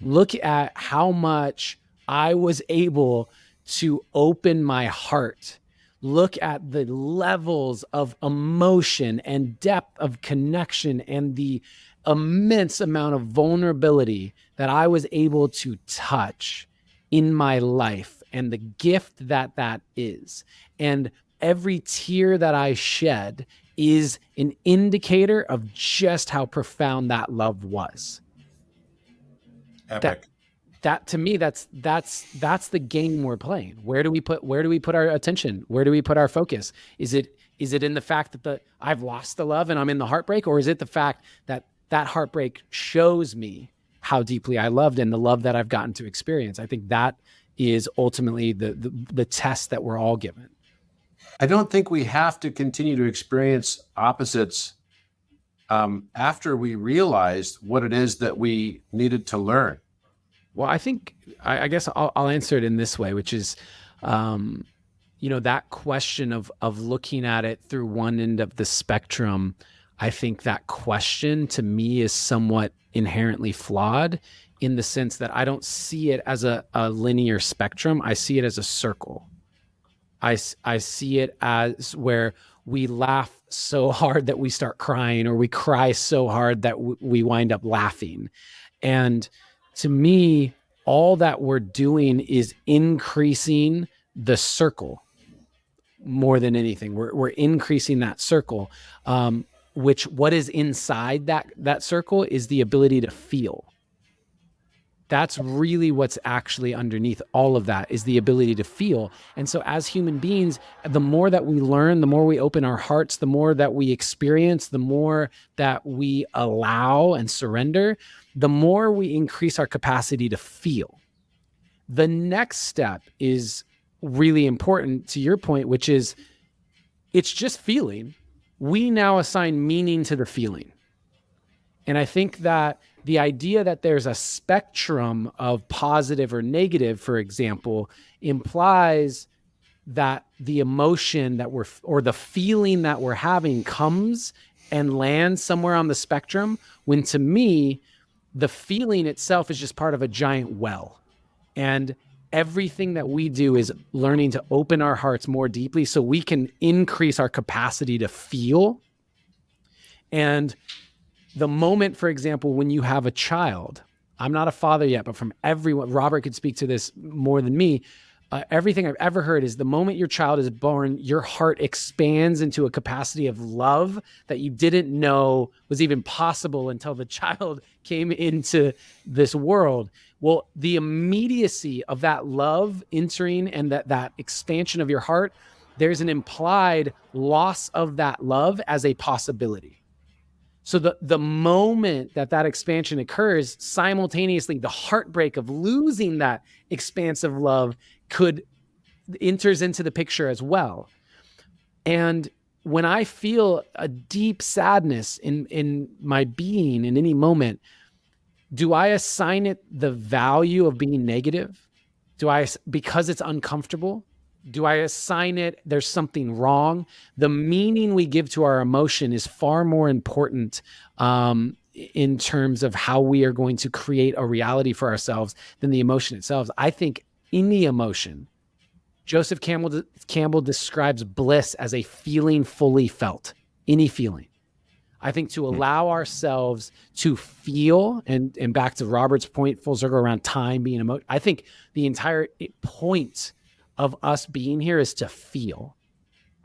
Look at how much I was able to open my heart. Look at the levels of emotion and depth of connection and the immense amount of vulnerability that I was able to touch in my life, and the gift that is. And every tear that I shed is an indicator of just how profound that love was. Epic. That to me, that's the game we're playing. Where do we put our attention? Where do we put our focus? Is it in the fact that I've lost the love and I'm in the heartbreak, or is it the fact that heartbreak shows me how deeply I loved and the love that I've gotten to experience? I think that is ultimately the test that we're all given. I don't think we have to continue to experience opposites after we realized what it is that we needed to learn. Well, I think, I guess I'll answer it in this way, which is, that question of looking at it through one end of the spectrum. I think that question to me is somewhat inherently flawed in the sense that I don't see it as a linear spectrum. I see it as a circle. I see it as where we laugh so hard that we start crying, or we cry so hard that we wind up laughing. And to me, all that we're doing is increasing the circle more than anything. We're increasing that circle, which what is inside that circle is the ability to feel. That's really what's actually underneath all of that, is the ability to feel. And so as human beings, the more that we learn, the more we open our hearts, the more that we experience, the more that we allow and surrender, the more we increase our capacity to feel. The next step is really important to your point, which is it's just feeling. We now assign meaning to the feeling. And I think that the idea that there's a spectrum of positive or negative, for example, implies that the emotion that or the feeling that we're having comes and lands somewhere on the spectrum, when to me, the feeling itself is just part of a giant well. And everything that we do is learning to open our hearts more deeply so we can increase our capacity to feel. And the moment, for example, when you have a child, I'm not a father yet, but from everyone, Robert could speak to this more than me. Everything I've ever heard is the moment your child is born, your heart expands into a capacity of love that you didn't know was even possible until the child came into this world. Well, the immediacy of that love entering and that expansion of your heart, there's an implied loss of that love as a possibility. So the moment that expansion occurs, simultaneously, the heartbreak of losing that expansive love enters into the picture as well. And when I feel a deep sadness in my being in any moment, do I assign it the value of being negative? Because it's uncomfortable? Do I assign it, there's something wrong? The meaning we give to our emotion is far more important in terms of how we are going to create a reality for ourselves than the emotion itself. I think in the emotion, Joseph Campbell describes bliss as a feeling fully felt, any feeling. I think to allow ourselves to feel, and back to Robert's point, full circle around time being emotion, I think the entire point of us being here is to feel.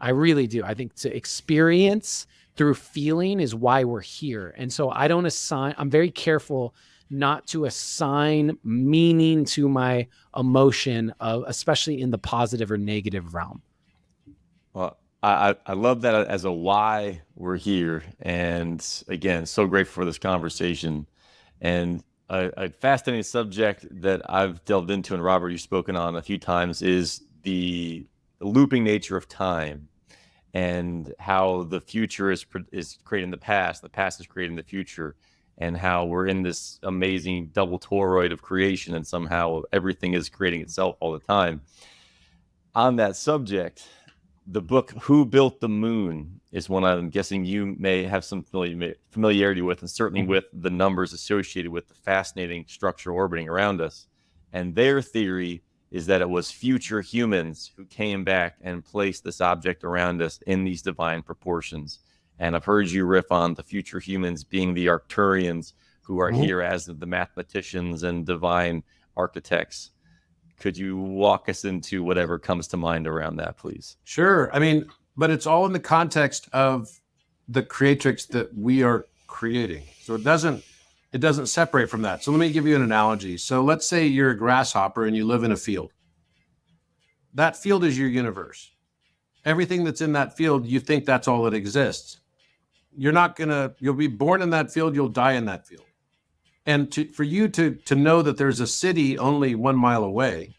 I really do. I think to experience through feeling is why we're here. And so I'm very careful not to assign meaning to my emotion, especially in the positive or negative realm. Well, I love that as a why we're here. And again, so grateful for this conversation. And a fascinating subject that I've delved into, and Robert, you've spoken on a few times, is the looping nature of time, and how the future is creating the past is creating the future, and how we're in this amazing double toroid of creation, and somehow everything is creating itself all the time. On that subject, the book Who Built the Moon is one I'm guessing you may have some familiarity with, and certainly with the numbers associated with the fascinating structure orbiting around us. And their theory is that it was future humans who came back and placed this object around us in these divine proportions. And I've heard you riff on the future humans being the Arcturians, who are here as the mathematicians and divine architects. Could you walk us into whatever comes to mind around that, please? Sure. I mean, but it's all in the context of the creatrix that we are creating. So it doesn't separate from that. So let me give you an analogy. So let's say you're a grasshopper and you live in a field. That field is your universe. Everything that's in that field, you think that's all that exists. You'll be born in that field, you'll die in that field. And for you to know that there's a city only 1 mile away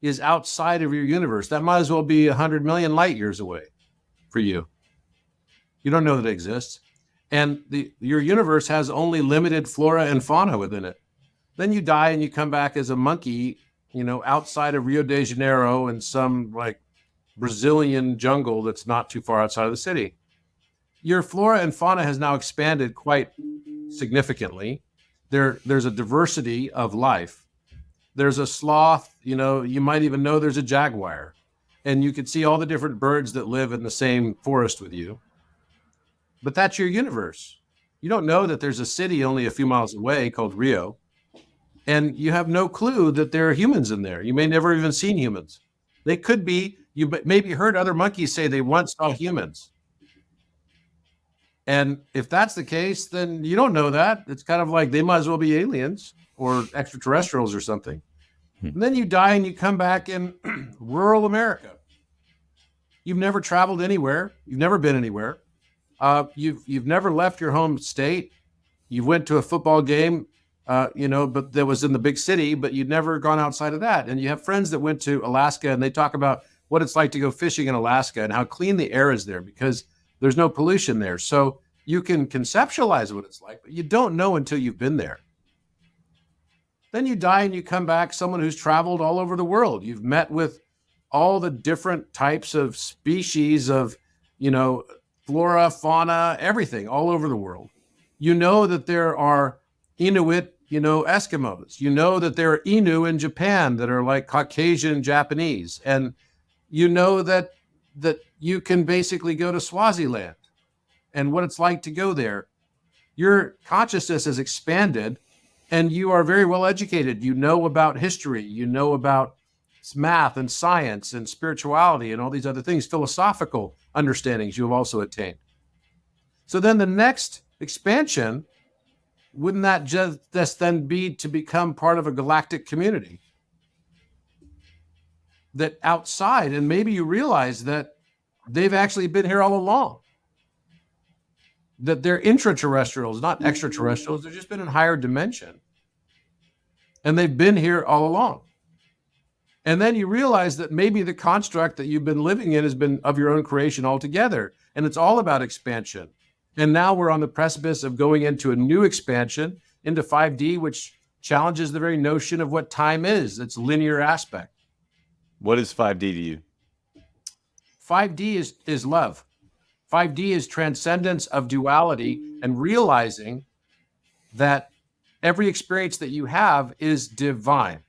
is outside of your universe. That might as well be 100 million light years away for you. You don't know that it exists. And your universe has only limited flora and fauna within it. Then you die and you come back as a monkey, outside of Rio de Janeiro in some like Brazilian jungle that's not too far outside of the city. Your flora and fauna has now expanded quite significantly. There's a diversity of life. There's a sloth, you might even know there's a jaguar, and you can see all the different birds that live in the same forest with you. But that's your universe. You don't know that there's a city only a few miles away called Rio, and you have no clue that there are humans in there. You may never even seen humans. They could be, you maybe heard other monkeys say they once saw humans. And if that's the case, then you don't know that. It's kind of like they might as well be aliens or extraterrestrials or something. And then you die and you come back in rural America. You've never traveled anywhere. You've never been anywhere. You've never left your home state. You went to a football game, but that was in the big city, but you'd never gone outside of that. And you have friends that went to Alaska, and they talk about what it's like to go fishing in Alaska and how clean the air is there because there's no pollution there. So you can conceptualize what it's like, but you don't know until you've been there. Then you die and you come back, someone who's traveled all over the world. You've met with all the different types of species of, flora, fauna, everything all over the world. You know that there are Inuit, Eskimos. You know that there are Innu in Japan that are like Caucasian Japanese. And you know that you can basically go to Swaziland and what it's like to go there. Your consciousness has expanded and you are very well educated. You know about history, you know about math and science and spirituality and all these other things, philosophical understandings you have also attained. So then the next expansion, wouldn't that just then be to become part of a galactic community? That outside, and maybe you realize that they've actually been here all along. That they're intraterrestrials, not extraterrestrials. They've just been in higher dimension. And they've been here all along. And then you realize that maybe the construct that you've been living in has been of your own creation altogether. And it's all about expansion. And now we're on the precipice of going into a new expansion into 5D, which challenges the very notion of what time is, its linear aspect. What is 5D to you? 5D is love. 5D is transcendence of duality and realizing that every experience that you have is divine.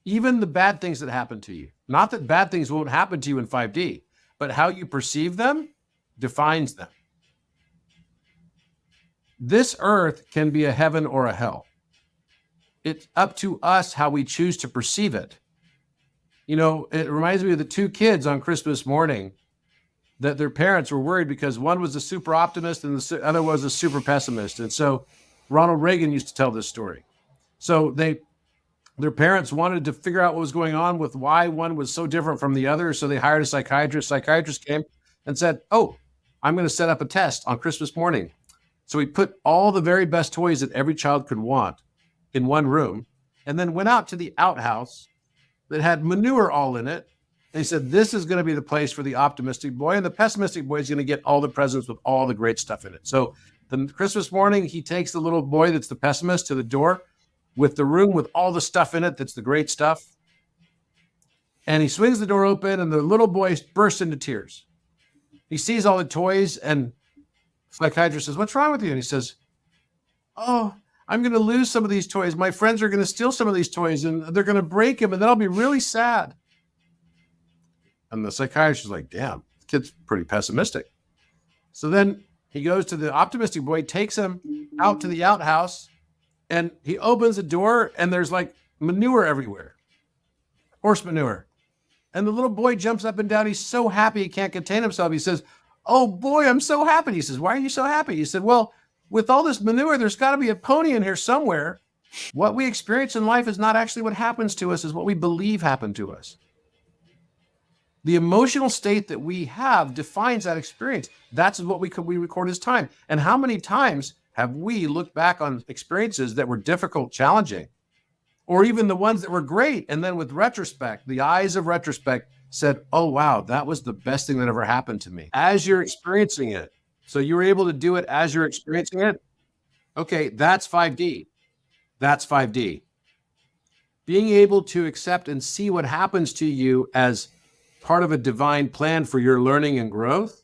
Even the bad things that happen to you. Not that bad things won't happen to you in 5D, but how you perceive them defines them. This earth can be a heaven or a hell. It's up to us how we choose to perceive it. You know, it reminds me of the two kids on Christmas morning that their parents were worried because one was a super optimist and the other was a super pessimist. And so Ronald Reagan used to tell this story. So their parents wanted to figure out what was going on with why one was so different from the other. So they hired a psychiatrist. Psychiatrist came and said, "Oh, I'm going to set up a test on Christmas morning." So he put all the very best toys that every child could want in one room and then went out to the outhouse that had manure all in it. They said, "This is going to be the place for the optimistic boy, and the pessimistic boy is going to get all the presents with all the great stuff in it." So the Christmas morning, he takes the little boy that's the pessimist to the door with the room with all the stuff in it that's the great stuff. And he swings the door open, and the little boy bursts into tears. He sees all the toys, and the psychiatrist says, "What's wrong with you?" And he says, "Oh, I'm going to lose some of these toys. My friends are going to steal some of these toys, and they're going to break them, and then I'll be really sad." And the psychiatrist is like, "Damn, the kid's pretty pessimistic." So then he goes to the optimistic boy, takes him out to the outhouse, and he opens the door, and there's like manure everywhere, horse manure. And the little boy jumps up and down. He's so happy he can't contain himself. He says, "Oh boy, I'm so happy." He says, "Why are you so happy?" He said, "Well, with all this manure, there's got to be a pony in here somewhere. What we experience in life is not actually what happens to us, is what we believe happened to us. The emotional state that we have defines that experience. That's what we record as time. And how many times have we looked back on experiences that were difficult, challenging, or even the ones that were great, and then with retrospect, the eyes of retrospect said, "Oh, wow, that was the best thing that ever happened to me," as you're experiencing it. So you were able to do it as you're experiencing it. Okay, that's 5D. That's 5D. Being able to accept and see what happens to you as part of a divine plan for your learning and growth,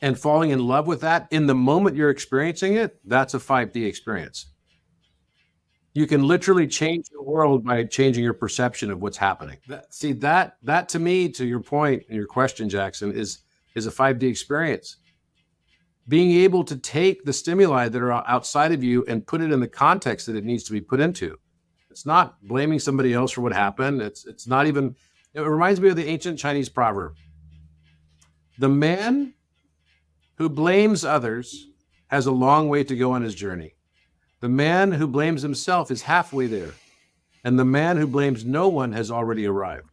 and falling in love with that in the moment you're experiencing it, that's a 5D experience. You can literally change the world by changing your perception of what's happening. That to me, to your point and your question, Jackson, is a 5D experience. Being able to take the stimuli that are outside of you and put it in the context that it needs to be put into. It's not blaming somebody else for what happened. It's not even, it reminds me of the ancient Chinese proverb. The man who blames others has a long way to go on his journey. The man who blames himself is halfway there. And the man who blames no one has already arrived.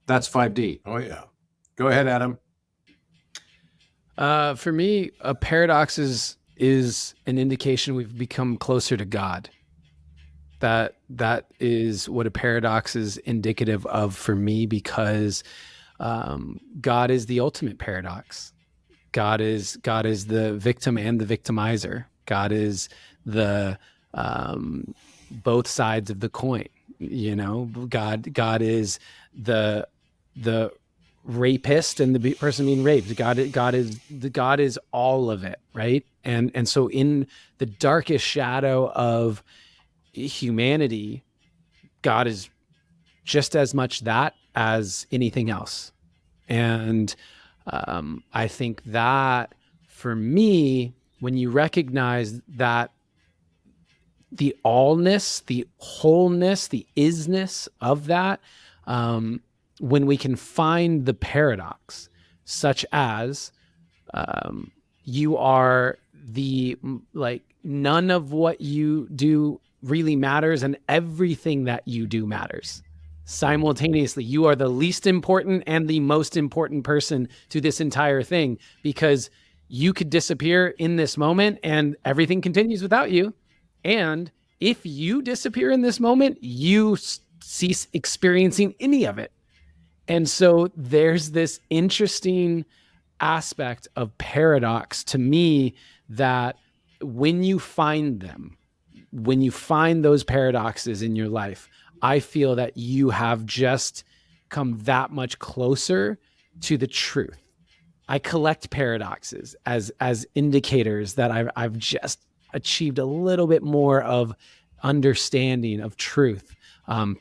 That's 5D. Oh, yeah. Go ahead, Adam. For me, a paradox is an indication we've become closer to God. That is what a paradox is indicative of for me, because God is the ultimate paradox. God is the victim and the victimizer. God is the both sides of the coin. You know, God is the rapist and the person being raped. God is all of it, right? And so in the darkest shadow of humanity, God is just as much that as anything else. And I think that for me, when you recognize that the allness, the wholeness, the isness of that, when we can find the paradox, such as you are none of what you do really matters and everything that you do matters. Simultaneously, you are the least important and the most important person to this entire thing, because you could disappear in this moment and everything continues without you. And if you disappear in this moment, you cease experiencing any of it. And so there's this interesting aspect of paradox to me, that when you find them, when you find those paradoxes in your life, I feel that you have just come that much closer to the truth. I collect paradoxes as indicators that I've just achieved a little bit more of understanding of truth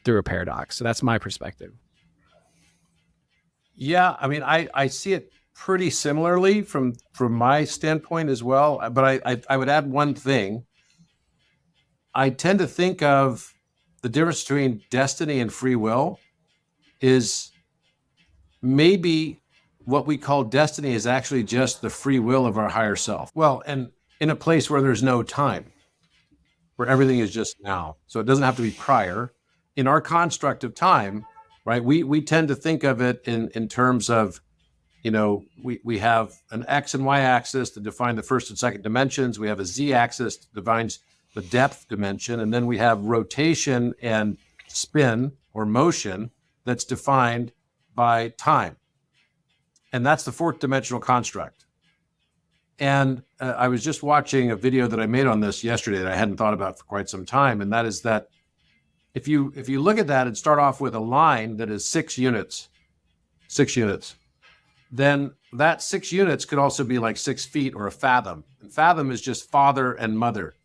through a paradox. So that's my perspective. Yeah, I mean, I see it pretty similarly from my standpoint as well. But I would add one thing. I tend to think of the difference between destiny and free will is maybe what we call destiny is actually just the free will of our higher self. Well, and in a place where there's no time, where everything is just now. So it doesn't have to be prior. In our construct of time, right, we tend to think of it in terms of, we have an X and Y axis to define the first and second dimensions. We have a Z axis that defines the depth dimension. And then we have rotation and spin or motion that's defined by time. And that's the fourth dimensional construct. And I was just watching a video that I made on this yesterday that I hadn't thought about for quite some time. And that is that if you look at that and start off with a line that is 6 units, then that 6 units could also be like 6 feet or a fathom. And fathom is just father and mother.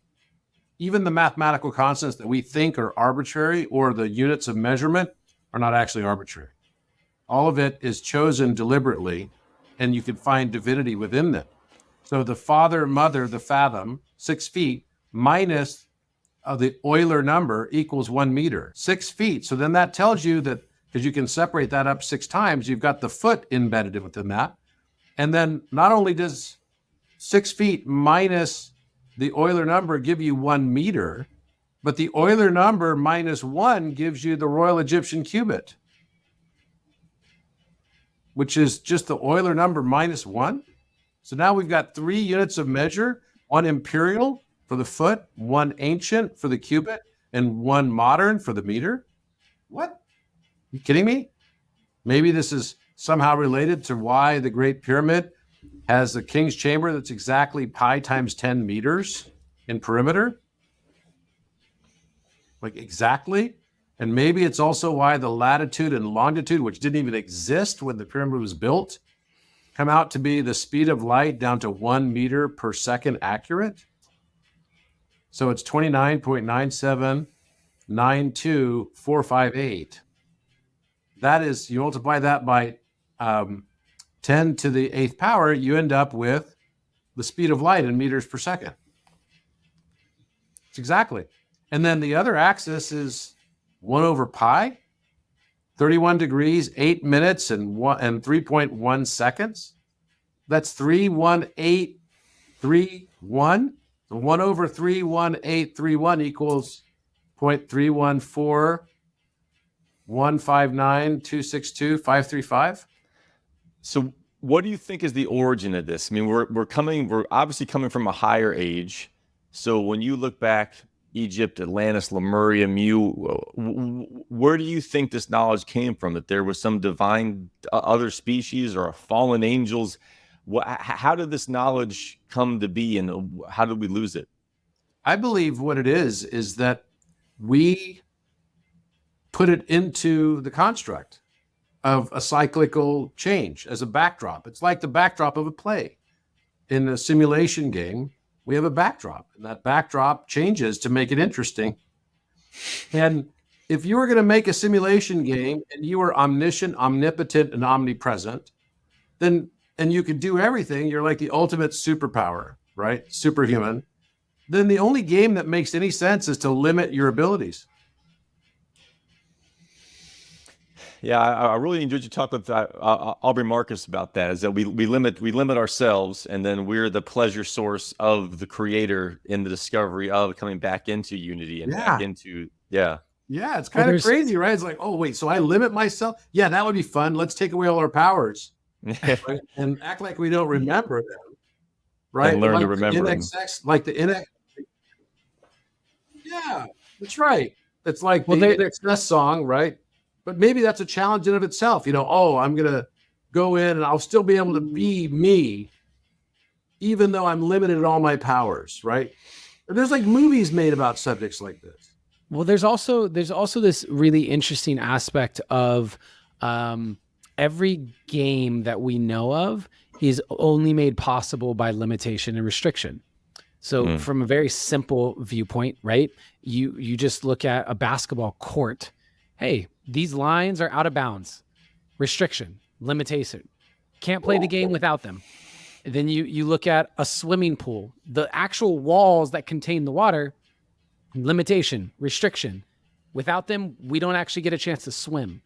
Even the mathematical constants that we think are arbitrary or the units of measurement are not actually arbitrary. All of it is chosen deliberately, and you can find divinity within them. So the father, mother, the fathom, 6 feet minus the Euler number equals 1 meter, 6 feet. So then that tells you that, because you can separate that up 6 times, you've got the foot embedded within that. And then not only does 6 feet minus the Euler number give you 1 meter, but the Euler number minus 1 gives you the Royal Egyptian cubit, which is just the Euler number minus 1. So now we've got 3 units of measure, 1 imperial for the foot, 1 ancient for the cubit, and 1 modern for the meter. What? You kidding me? Maybe this is somehow related to why the Great Pyramid has a king's chamber that's exactly pi times 10 meters in perimeter. Like exactly. And maybe it's also why the latitude and longitude, which didn't even exist when the pyramid was built, come out to be the speed of light down to 1 meter per second accurate. So it's 29.9792458. That is, you multiply that by 10 to the 8th power, you end up with the speed of light in meters per second. It's exactly. And then the other axis is 1 over pi, 31 degrees, 8 minutes, and 3.1 seconds. That's 31831. So 1 over 31831 equals 0.31459262535. So what do you think is the origin of this? I mean, we're obviously coming from a higher age. So when you look back, Egypt, Atlantis, Lemuria, Mu, where do you think this knowledge came from? That there was some divine other species or fallen angels? How did this knowledge come to be, and how did we lose it? I believe what it is that we put it into the construct of a cyclical change as a backdrop. It's like the backdrop of a play. In a simulation game, we have a backdrop, and that backdrop changes to make it interesting. And if you were going to make a simulation game and you were omniscient, omnipotent, and omnipresent, and you could do everything, you're like the ultimate superpower, right? Superhuman. Then the only game that makes any sense is to limit your abilities. Yeah, I really enjoyed you talk with Aubrey Marcus about that. Is that we limit ourselves, and then we're the pleasure source of the creator in the discovery of coming back into unity and back into Yeah, it's kind of crazy, right? It's like, oh wait, so I limit myself? Yeah, that would be fun. Let's take away all our powers, right? And act like we don't remember them, right? And learn like to remember them. Like the NX. Yeah, that's right. It's like the NXS song, right? But maybe that's a challenge in of itself. I'm going to go in and I'll still be able to be me, even though I'm limited in all my powers, right? And there's like movies made about subjects like this. Well, there's also this really interesting aspect of every game that we know of is only made possible by limitation and restriction. So from a very simple viewpoint, right? You just look at a basketball court. Hey, these lines are out of bounds. Restriction, limitation. Can't play the game without them. And then you look at a swimming pool. The actual walls that contain the water, limitation, restriction. Without them, we don't actually get a chance to swim.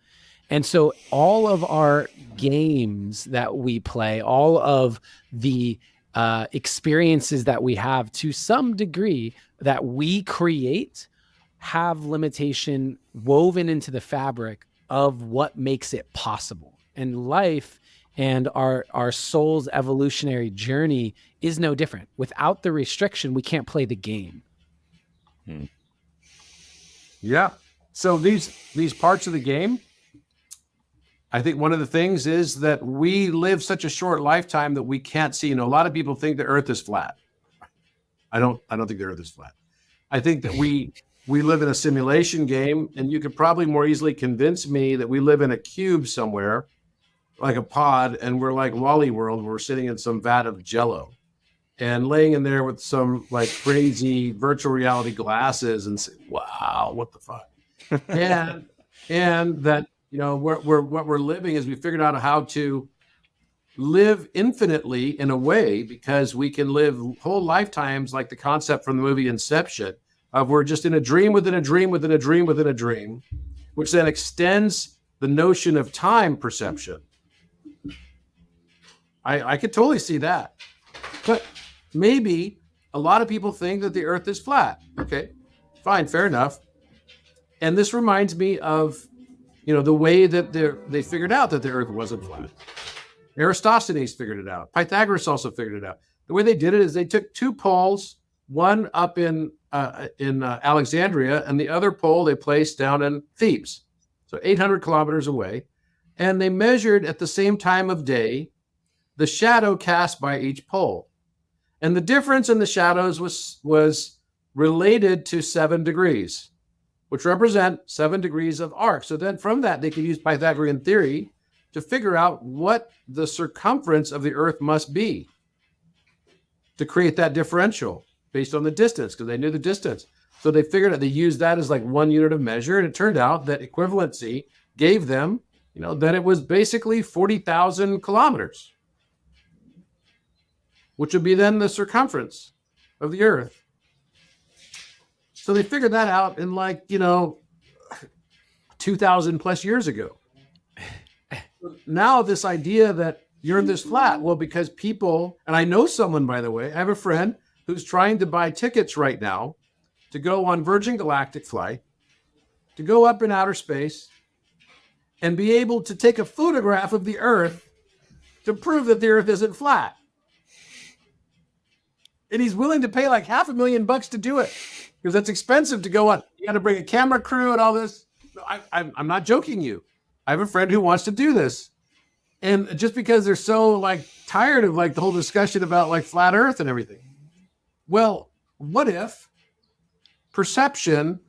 And so all of our games that we play, all of the experiences that we have to some degree that we create have limitation woven into the fabric of what makes it possible. And life and our soul's evolutionary journey is no different. Without the restriction, we can't play the game. Yeah. So these parts of the game, I think one of the things is that we live such a short lifetime that we can't see. A lot of people think the earth is flat. I don't think the earth is flat. I think that we live in a simulation game, and you could probably more easily convince me that we live in a cube somewhere, like a pod, and we're like Wally World, where we're sitting in some vat of Jello and laying in there with some like crazy virtual reality glasses and say, wow, what the fuck? and that, what we're living is we figured out how to live infinitely in a way, because we can live whole lifetimes, like the concept from the movie Inception, of we're just in a dream within a dream within a dream within a dream, which then extends the notion of time perception. I could totally see that. But maybe a lot of people think that the earth is flat. Okay, fine, fair enough. And this reminds me of, the way that they figured out that the earth wasn't flat. Eratosthenes figured it out. Pythagoras also figured it out. The way they did it is they took two poles, one up in Alexandria, and the other pole they placed down in Thebes, so 800 kilometers away. And they measured at the same time of day the shadow cast by each pole. And the difference in the shadows was related to 7 degrees, which represent 7 degrees of arc. So then from that, they could use Pythagorean theory to figure out what the circumference of the earth must be to create that differential based on the distance, because they knew the distance. So they figured out, they used that as like one unit of measure. And it turned out that equivalency gave them, that it was basically 40,000 kilometers, which would be then the circumference of the earth. So they figured that out in 2,000 plus years ago. Now this idea that the earth is flat, well, because people, and I know someone, by the way, I have a friend who's trying to buy tickets right now to go on Virgin Galactic flight, to go up in outer space and be able to take a photograph of the earth to prove that the earth isn't flat. And he's willing to pay like $500,000 to do it, because that's expensive to go on. You got to bring a camera crew and all this. I'm not joking you. I have a friend who wants to do this. And just because they're so tired of the whole discussion about flat earth and everything. Well, what if perception,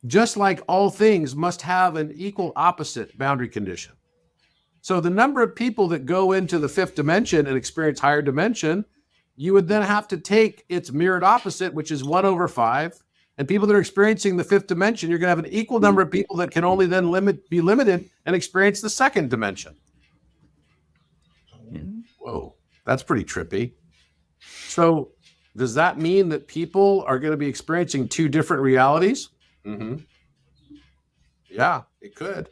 just like all things, must have an equal opposite boundary condition? So the number of people that go into the 5th dimension and experience higher dimension, you would then have to take its mirrored opposite, which is 1/5. And people that are experiencing the 5th dimension, you're going to have an equal number of people that can only then be limited and experience the 2nd dimension. Whoa, that's pretty trippy. So does that mean that people are going to be experiencing 2 different realities? Mm-hmm. Yeah, it could.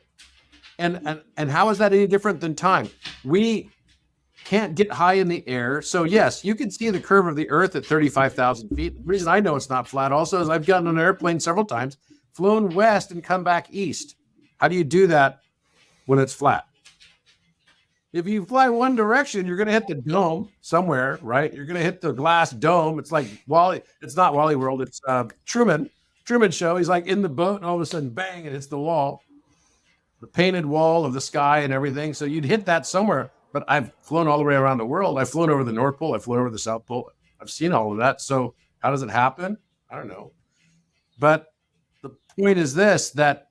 And how is that any different than time? We can't get high in the air. So yes, you can see the curve of the earth at 35,000 feet. The reason I know it's not flat also is I've gotten on an airplane several times, flown west and come back east. How do you do that when it's flat? If you fly one direction, you're going to hit the dome somewhere, right? You're going to hit the glass dome. It's like Wally. It's not Wally World. It's Truman Show. He's in the boat, and all of a sudden, bang, it hits the wall, the painted wall of the sky and everything. So you'd hit that somewhere. But I've flown all the way around the world. I've flown over the North Pole. I've flown over the South Pole. I've seen all of that. So how does it happen? I don't know. But the point is this, that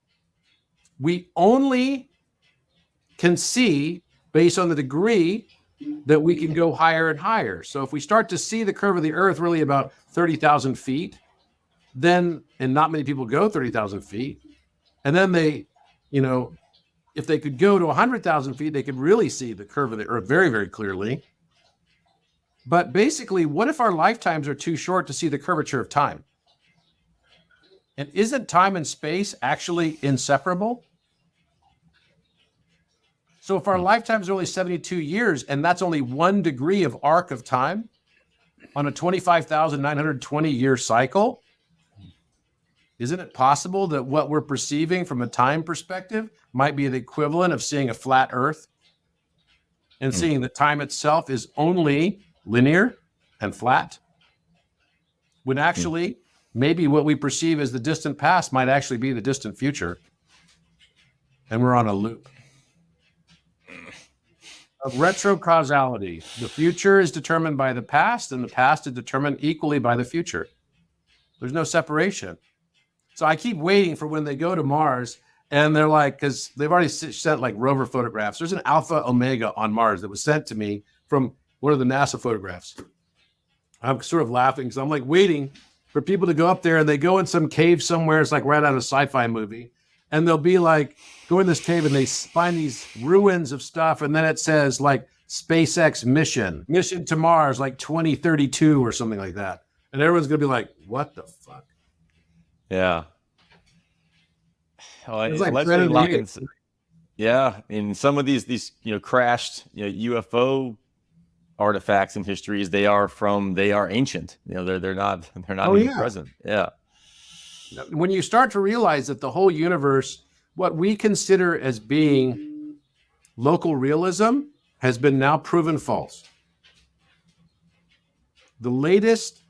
we only can see based on the degree that we can go higher and higher. So if we start to see the curve of the earth really about 30,000 feet, then, and not many people go 30,000 feet, and then they, if they could go to 100,000 feet, they could really see the curve of the earth very, very clearly. But basically, what if our lifetimes are too short to see the curvature of time? And isn't time and space actually inseparable? So if our lifetime is only 72 years, and that's only 1 degree of arc of time on a 25,920 year cycle, isn't it possible that what we're perceiving from a time perspective might be the equivalent of seeing a flat earth and seeing that time itself is only linear and flat? When actually, maybe what we perceive as the distant past might actually be the distant future. And we're on a loop of retrocausality. The future is determined by the past, and the past is determined equally by the future. There's no separation. So I keep waiting for when they go to Mars, and they're like, because they've already sent like rover photographs. There's an Alpha Omega on Mars that was sent to me from one of the NASA photographs. I'm sort of laughing because I'm like waiting for people to go up there, and they go in some cave somewhere. It's like right out of a sci-fi movie. And they'll be like, go in this cave and they find these ruins of stuff. And then it says like SpaceX mission to Mars, like 2032 or something like that. And everyone's going to be like, what the fuck? Yeah. Well, It's like yeah. In some of these crashed UFO artifacts and histories, they are ancient. They're not even present. Yeah. When you start to realize that the whole universe, what we consider as being local realism, has been now proven false. The latest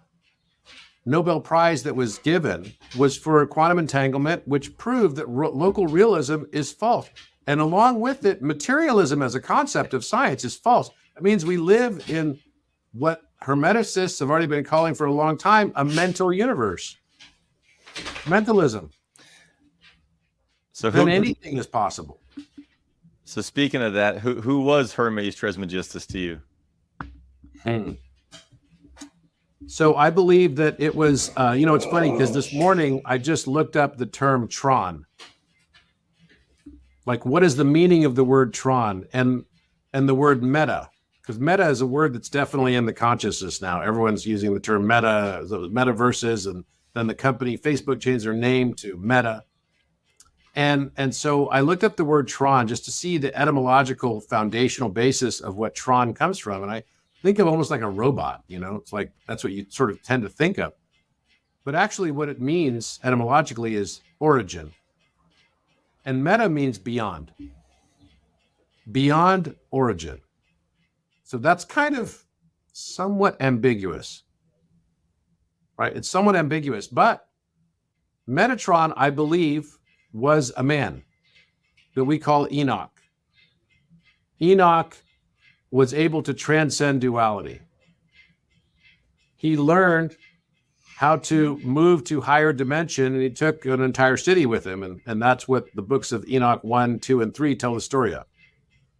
Nobel Prize that was given was for quantum entanglement, which proved that local realism is false. And along with it, materialism as a concept of science is false. It means we live in what hermeticists have already been calling for a long time, a mental universe. Mentalism. So then anything is possible. So speaking of that, who was Hermes Trismegistus to you? So I believe that it was, it's funny because this morning I just looked up the term Tron. Like, what is the meaning of the word Tron and the word meta? Because meta is a word that's definitely in the consciousness now. Everyone's using the term meta, the metaverses, and then the company Facebook changed their name to Meta. And so I looked up the word Tron just to see the etymological foundational basis of what Tron comes from. And I think of almost like a robot, it's like that's what you sort of tend to think of. But actually what it means etymologically is origin. And meta means beyond origin. So that's kind of somewhat ambiguous, right? It's somewhat ambiguous, but Metatron, I believe, was a man that we call Enoch. Enoch was able to transcend duality. He learned how to move to higher dimension, and he took an entire city with him. And that's what the books of Enoch 1, 2, and 3 tell the story of.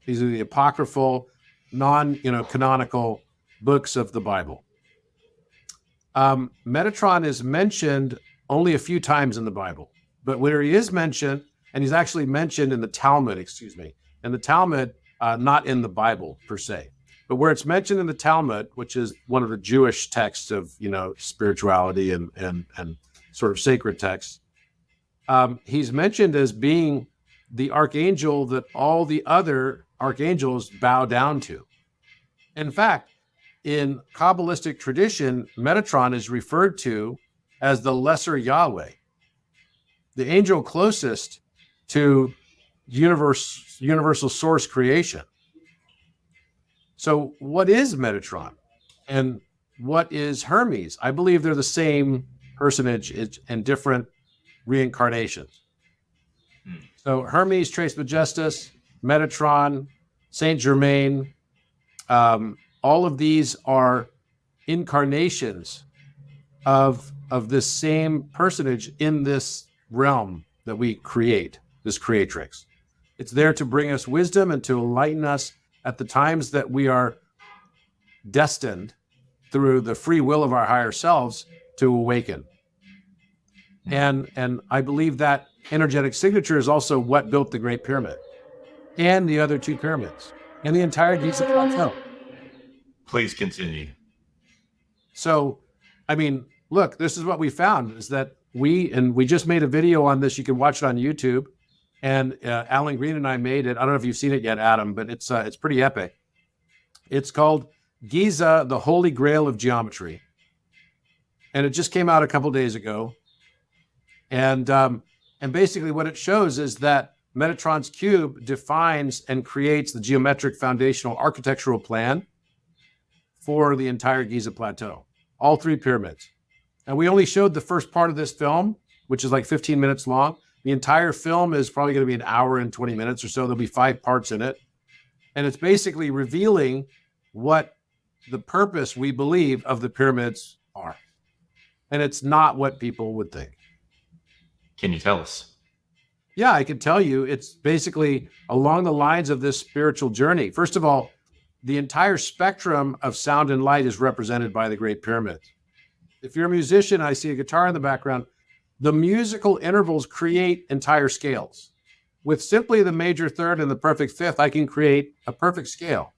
These are the apocryphal, non-canonical books of the Bible. Metatron is mentioned only a few times in the Bible, but where he is mentioned, and he's actually mentioned in the Talmud, in the Talmud, not in the Bible per se, but where it's mentioned in the Talmud, which is one of the Jewish texts of, spirituality and sort of sacred texts, he's mentioned as being the archangel that all the other archangels bow down to. In fact, in Kabbalistic tradition, Metatron is referred to as the lesser Yahweh, the angel closest to universal source creation. So what is Metatron and what is Hermes? I believe they're the same personage in different reincarnations. So Hermes Trismegistus, Metatron, Saint Germain, all of these are incarnations of this same personage in this realm that we create, this creatrix. It's there to bring us wisdom and to enlighten us at the times that we are destined through the free will of our higher selves to awaken. And I believe that energetic signature is also what built the Great Pyramid and the other two pyramids and the entire Giza Plateau. Please continue. So, I mean, look, this is what we found is that we just made a video on this. You can watch it on YouTube. And Alan Green and I made it. I don't know if you've seen it yet, Adam, but it's pretty epic. It's called Giza, the Holy Grail of Geometry. And it just came out a couple days ago. And basically what it shows is that Metatron's cube defines and creates the geometric foundational architectural plan for the entire Giza Plateau, all three pyramids. And we only showed the first part of this film, which is like 15 minutes long. The entire film is probably going to be an hour and 20 minutes or so. There'll be 5 parts in it. And it's basically revealing what the purpose we believe of the pyramids are. And it's not what people would think. Can you tell us? Yeah, I can tell you it's basically along the lines of this spiritual journey. First of all, the entire spectrum of sound and light is represented by the Great Pyramids. If you're a musician, I see a guitar in the background. The musical intervals create entire scales. With simply the major third and the perfect fifth, I can create a perfect scale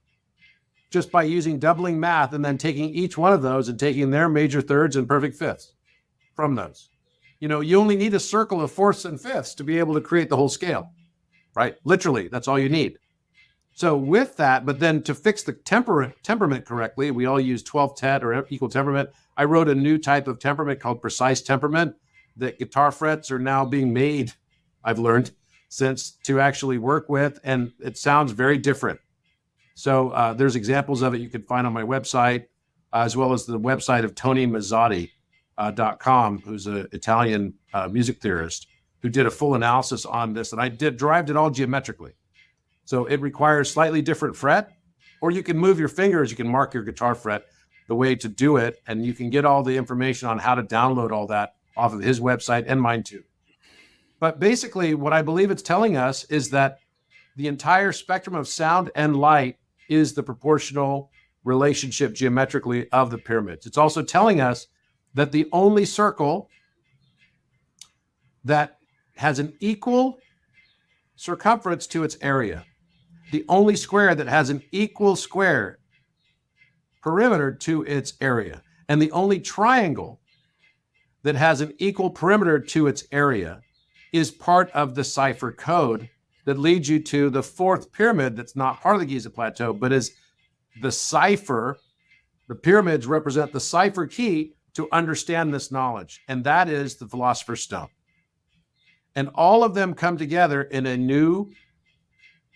just by using doubling math and then taking each one of those and taking their major thirds and perfect fifths from those. You know, you only need a circle of fourths and fifths to be able to create the whole scale, right? Literally, that's all you need. So with that, but then to fix the temperament correctly, we all use 12 tet or equal temperament. I wrote a new type of temperament called precise temperament that guitar frets are now being made, I've learned, since to actually work with, and it sounds very different. So there's examples of it you can find on my website, as well as the website of Tony Mazzotti.com, who's an Italian music theorist who did a full analysis on this, and I derived it all geometrically. So it requires slightly different fret, or you can move your fingers, you can mark your guitar fret the way to do it, and you can get all the information on how to download all that off of his website and mine too. But basically what I believe it's telling us is that the entire spectrum of sound and light is the proportional relationship geometrically of the pyramids. It's also telling us that the only circle that has an equal circumference to its area, the only square that has an equal square perimeter to its area, and the only triangle that has an equal perimeter to its area is part of the cipher code that leads you to the fourth pyramid that's not part of the Giza Plateau, but is the cipher. The pyramids represent the cipher key to understand this knowledge, and that is the Philosopher's Stone. And all of them come together in a new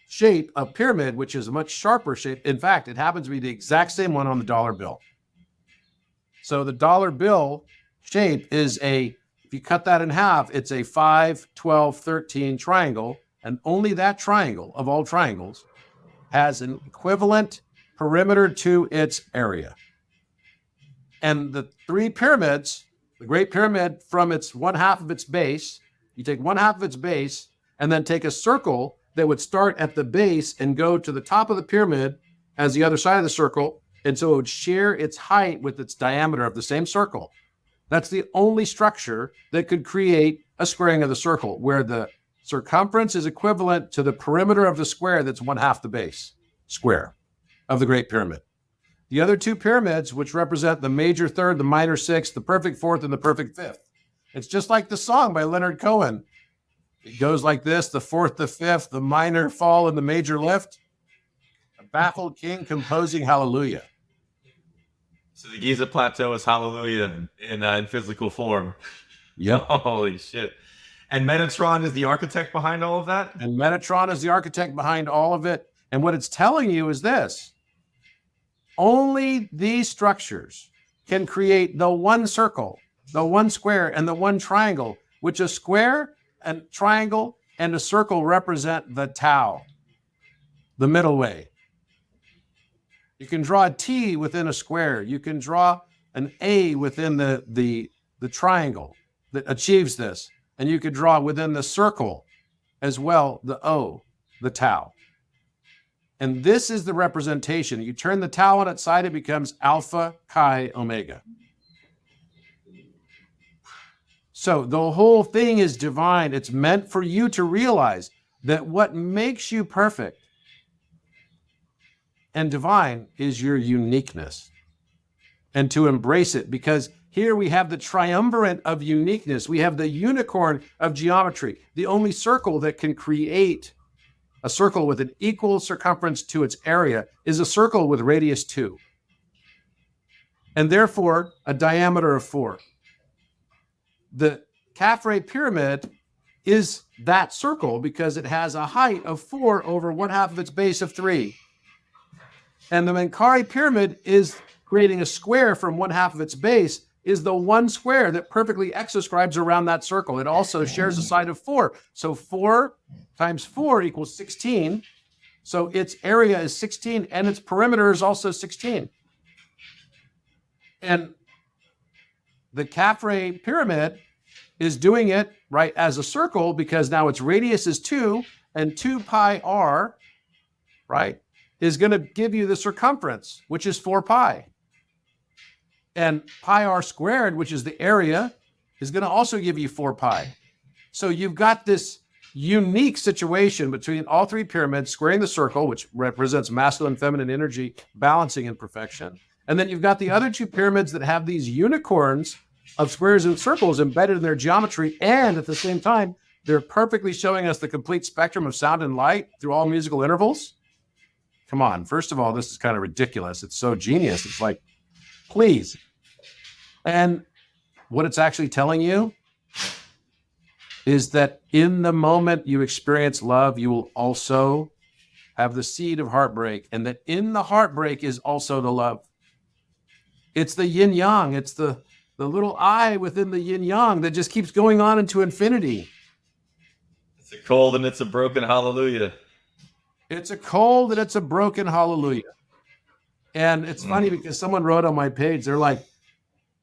shape of pyramid, which is a much sharper shape. In fact, it happens to be the exact same one on the dollar bill. So the dollar bill shape is if you cut that in half, it's a 5, 12, 13 triangle, and only that triangle of all triangles has an equivalent perimeter to its area. And the three pyramids, the Great Pyramid from its one half of its base, you take one half of its base and then take a circle that would start at the base and go to the top of the pyramid as the other side of the circle. And so it would share its height with its diameter of the same circle. That's the only structure that could create a squaring of the circle, where the circumference is equivalent to the perimeter of the square that's one half the base square of the Great Pyramid. The other two pyramids, which represent the major third, the minor sixth, the perfect fourth, and the perfect fifth. It's just like the song by Leonard Cohen. It goes like this: the fourth, the fifth, the minor fall, and the major lift. A baffled king composing hallelujah. So the Giza Plateau is hallelujah in physical form. Yep. Holy shit. And Metatron is the architect behind all of that? And Metatron is the architect behind all of it. And what it's telling you is this: only these structures can create the one circle, the one square, and the one triangle, which a square, a triangle, and a circle represent the Tao, the middle way. You can draw a T within a square. You can draw an A within the triangle that achieves this. And you could draw within the circle as well, the O, the tau. And this is the representation. You turn the tau on its side, it becomes alpha, chi, omega. So the whole thing is divine. It's meant for you to realize that what makes you perfect and divine is your uniqueness, and to embrace it, because here we have the triumvirate of uniqueness. We have the unicorn of geometry. The only circle that can create a circle with an equal circumference to its area is a circle with radius 2, and therefore a diameter of 4. The Khafre pyramid is that circle because it has a height of 4 over 1/2 of its base of 3. And the Menkaure pyramid is creating a square from 1/2 of its base, is the one square that perfectly exoscribes around that circle. It also shares a side of 4. So 4 times 4 equals 16. So its area is 16 and its perimeter is also 16. And the Khafre pyramid is doing it right as a circle because now its radius is 2, and 2 pi r, right, is going to give you the circumference, which is 4 pi. And pi r squared, which is the area, is going to also give you 4 pi. So you've got this unique situation between all three pyramids squaring the circle, which represents masculine, feminine energy, balancing in perfection. And then you've got the other two pyramids that have these unicorns of squares and circles embedded in their geometry. And at the same time, they're perfectly showing us the complete spectrum of sound and light through all musical intervals. Come on. First of all, this is kind of ridiculous. It's so genius. It's like, please. And what it's actually telling you is that in the moment you experience love, you will also have the seed of heartbreak, and that in the heartbreak is also the love. It's the yin yang. It's the little eye within the yin yang that just keeps going on into infinity. It's a cold and it's a broken hallelujah. It's a cold and it's a broken hallelujah. And it's funny because someone wrote on my page, they're like,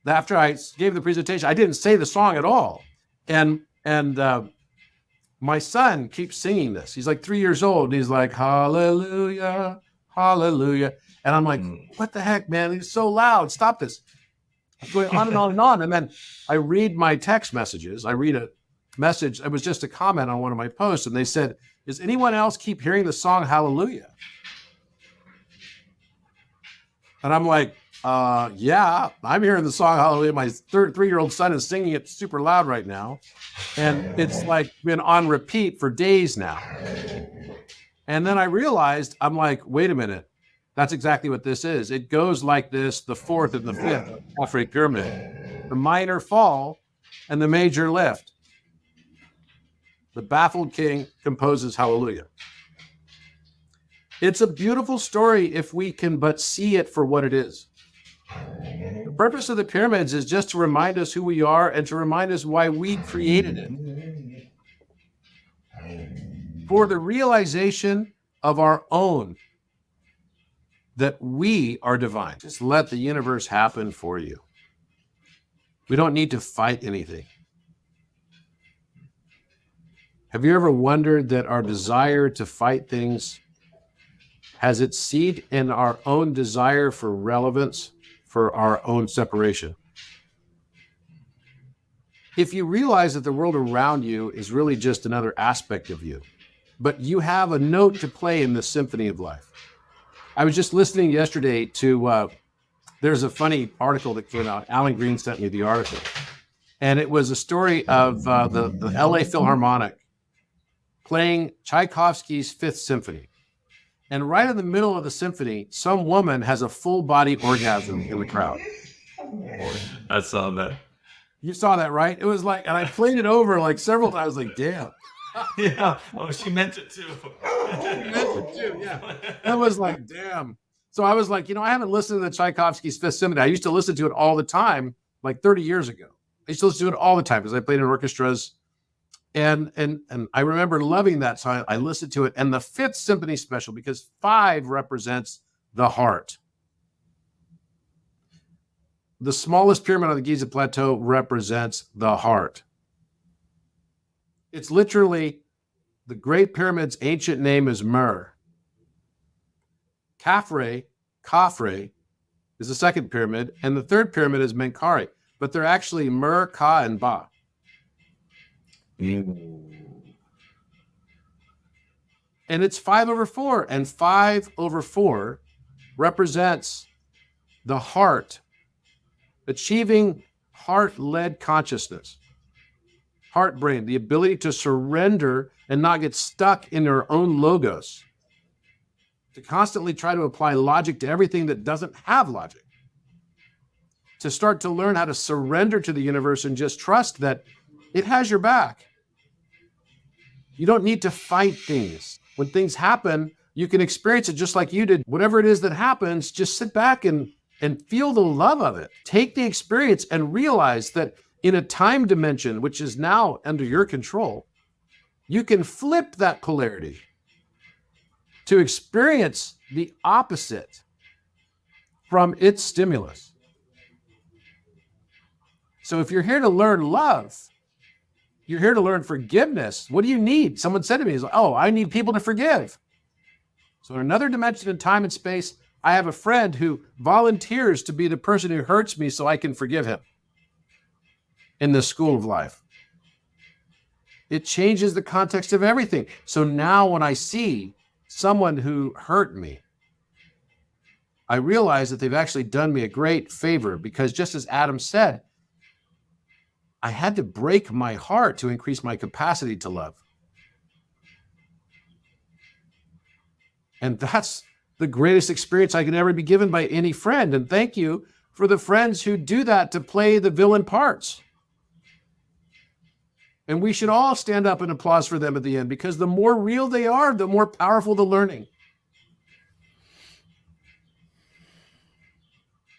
after I gave the presentation, I didn't say the song at all. And my son keeps singing this. He's like 3 years old. And he's like, hallelujah, hallelujah. And I'm like, what the heck, man? He's so loud. Stop this. I'm going on and on and on. And then I read my text messages. I read a message. It was just a comment on one of my posts. And they said, does anyone else keep hearing the song Hallelujah? And I'm like, yeah, I'm hearing the song Hallelujah. My 3-year-old son is singing it super loud right now. And it's like been on repeat for days now. And then I realized, I'm like, wait a minute. That's exactly what this is. It goes like this, the fourth and the fifth Khafre pyramid. The minor fall and the major lift. The baffled king composes Hallelujah. It's a beautiful story if we can but see it for what it is. The purpose of the pyramids is just to remind us who we are and to remind us why we created it. For the realization of our own, that we are divine. Just let the universe happen for you. We don't need to fight anything. Have you ever wondered that our desire to fight things has its seed in our own desire for relevance, for our own separation? If you realize that the world around you is really just another aspect of you, but you have a note to play in the symphony of life. I was just listening yesterday to, there's a funny article that came out. Alan Green sent me the article. And it was a story of the LA Philharmonic playing Tchaikovsky's Fifth Symphony. And right in the middle of the symphony, some woman has a full body orgasm in the crowd. I saw that. You saw that, right? It was like, and I played it over like several times, like, damn. Yeah. Oh, she meant it too. Yeah. That was like, damn. So I was like, I haven't listened to Tchaikovsky's Fifth Symphony. I used to listen to it all the time, like 30 years ago. I used to listen to it all the time because I played in orchestras. And I remember loving that. So I listened to it. And the Fifth Symphony Special, because 5 represents the heart. The smallest pyramid on the Giza Plateau represents the heart. It's literally the Great Pyramid's ancient name is Mer. Khafre is the second pyramid, and the third pyramid is Menkaure. But they're actually Mer, Ka, and Ba. And it's 5/4, and 5/4 represents the heart, achieving heart-led consciousness, heart brain, the ability to surrender and not get stuck in our own logos, to constantly try to apply logic to everything that doesn't have logic, to start to learn how to surrender to the universe and just trust that it has your back. You don't need to fight things. When things happen, you can experience it just like you did. Whatever it is that happens, just sit back and feel the love of it. Take the experience and realize that in a time dimension, which is now under your control, you can flip that polarity to experience the opposite from its stimulus. So if you're here to learn love, you're here to learn forgiveness. What do you need? Someone said to me, "Oh, I need people to forgive." So in another dimension of time and space, I have a friend who volunteers to be the person who hurts me so I can forgive him in the school of life. It changes the context of everything. So now when I see someone who hurt me, I realize that they've actually done me a great favor, because just as Adam said, I had to break my heart to increase my capacity to love. And that's the greatest experience I can ever be given by any friend. And thank you for the friends who do that to play the villain parts. And we should all stand up and applause for them at the end, because the more real they are, the more powerful the learning.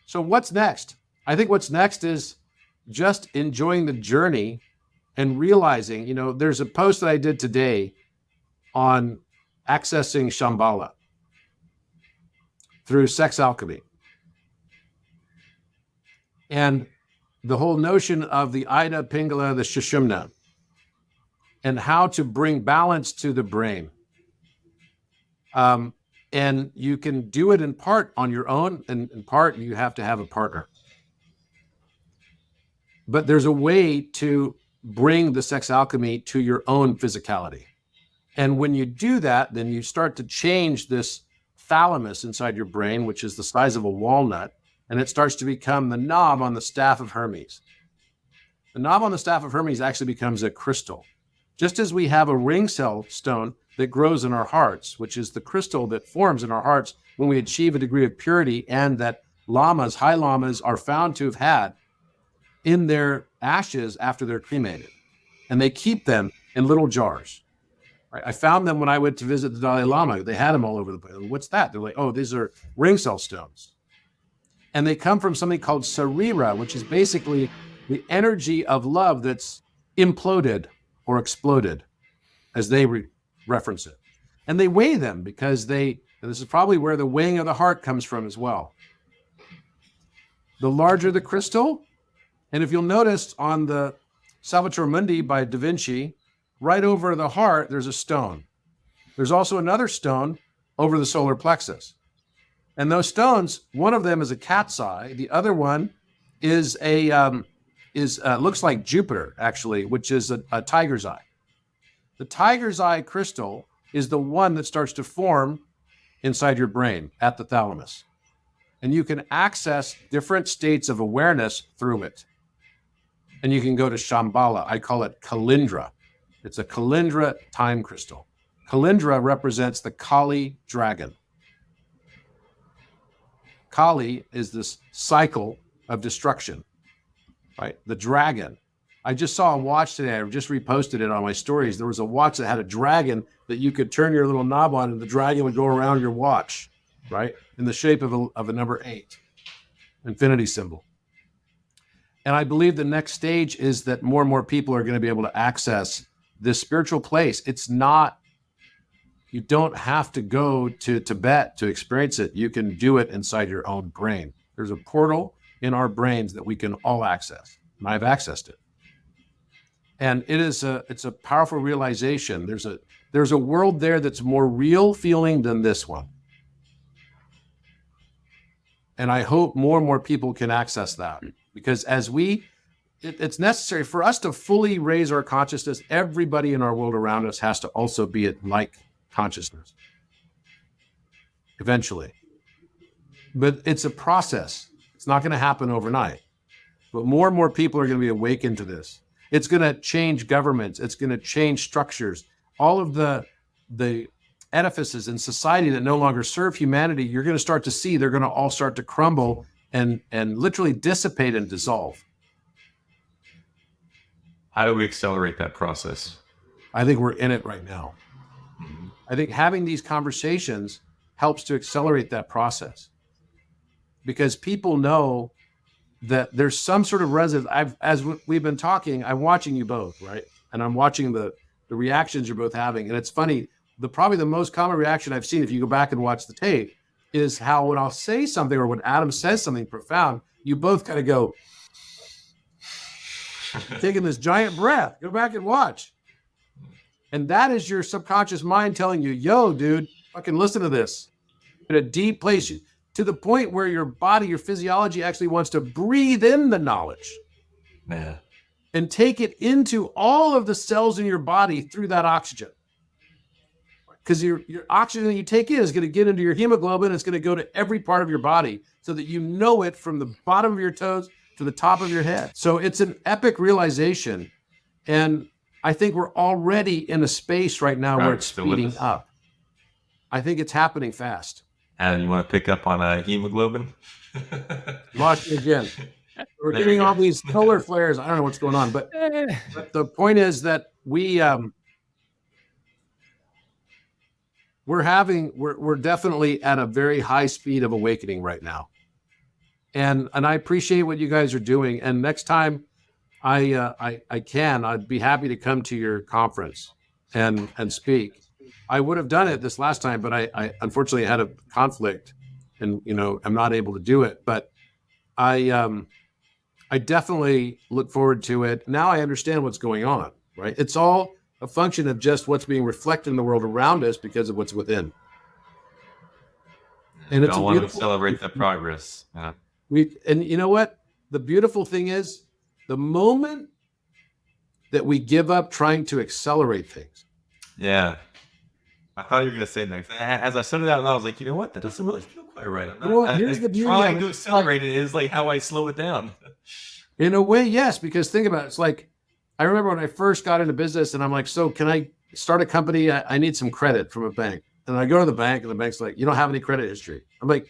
So what's next? I think what's next is just enjoying the journey and realizing, there's a post that I did today on accessing Shambhala through sex alchemy. And the whole notion of the Ida, Pingala, the Sushumna, and how to bring balance to the brain. And you can do it in part on your own, and in part you have to have a partner. But there's a way to bring the sex alchemy to your own physicality. And when you do that, then you start to change this thalamus inside your brain, which is the size of a walnut, and it starts to become the knob on the staff of Hermes. The knob on the staff of Hermes actually becomes a crystal. Just as we have a ring cell stone that grows in our hearts, which is the crystal that forms in our hearts when we achieve a degree of purity, and that lamas, high lamas, are found to have had in their ashes after they're cremated. And they keep them in little jars. Right? I found them when I went to visit the Dalai Lama. They had them all over the place. What's that? They're like, oh, these are ring cell stones. And they come from something called sarira, which is basically the energy of love that's imploded or exploded, as they reference it. And they weigh them because and this is probably where the weighing of the heart comes from as well. The larger the crystal, and if you'll notice on the Salvator Mundi by Da Vinci, right over the heart, there's a stone. There's also another stone over the solar plexus. And those stones, one of them is a cat's eye. The other one is looks like Jupiter, actually, which is a tiger's eye. The tiger's eye crystal is the one that starts to form inside your brain at the thalamus. And you can access different states of awareness through it. And you can go to Shambhala. I call it Kalindra. It's a Kalindra time crystal. Kalindra represents the Kali dragon. Kali is this cycle of destruction, right? The dragon. I just saw a watch today. I just reposted it on my stories. There was a watch that had a dragon that you could turn your little knob on, and the dragon would go around your watch, right? In the shape of a number 8, infinity symbol. And I believe the next stage is that more and more people are going to be able to access this spiritual place. It's not, you don't have to go to Tibet to experience it. You can do it inside your own brain. There's a portal in our brains that we can all access. And I've accessed it. And it's a powerful realization. There's a world there that's more real feeling than this one. And I hope more and more people can access that, because it's necessary for us to fully raise our consciousness. Everybody in our world around us has to also be at like consciousness eventually. But it's a process. It's not going to happen overnight. But more and more people are going to be awakened to this. It's going to change governments. It's going to change structures. All of the edifices in society that no longer serve humanity, you're going to start to see they're going to all start to crumble and literally dissipate and dissolve. How do we accelerate that process? I think we're in it right now. I think having these conversations helps to accelerate that process, because people know that there's some sort of resonance. As we've been talking, I'm watching you both, right? And I'm watching the reactions you're both having. And it's funny, probably the most common reaction I've seen, if you go back and watch the tape, is how when I'll say something or when Adam says something profound, you both kind of go, taking this giant breath. Go back and watch. And that is your subconscious mind telling you, yo, dude, fucking listen to this. In a deep place, to the point where your body, your physiology actually wants to breathe in the knowledge. Yeah. And take it into all of the cells in your body through that oxygen. Because your oxygen that you take in is going to get into your hemoglobin. It's going to go to every part of your body so that you know it from the bottom of your toes to the top of your head. So it's an epic realization. And I think we're already in a space right now where it's speeding up. I think it's happening fast. Adam, you want to pick up on hemoglobin? Lost it again. We're getting all these solar flares. I don't know what's going on, but the point is that we're definitely at a very high speed of awakening right now. And I appreciate what you guys are doing. And next time I'd be happy to come to your conference and speak. I would have done it this last time, but I unfortunately had a conflict and, I'm not able to do it. But I definitely look forward to it. Now I understand what's going on, right? It's all a function of just what's being reflected in the world around us because of what's within. And it's want to celebrate that progress. Yeah. And you know what? The beautiful thing is, the moment that we give up trying to accelerate things. Yeah. I thought you were going to say that. As I said it out loud, I was like, you know what? That doesn't really feel quite right. Here's the beauty trying to accelerate it is like how I slow it down. In a way, yes, because think about it. It's like, I remember when I first got into business and I'm like, so can I start a company? I need some credit from a bank. And I go to the bank and the bank's like, you don't have any credit history. I'm like,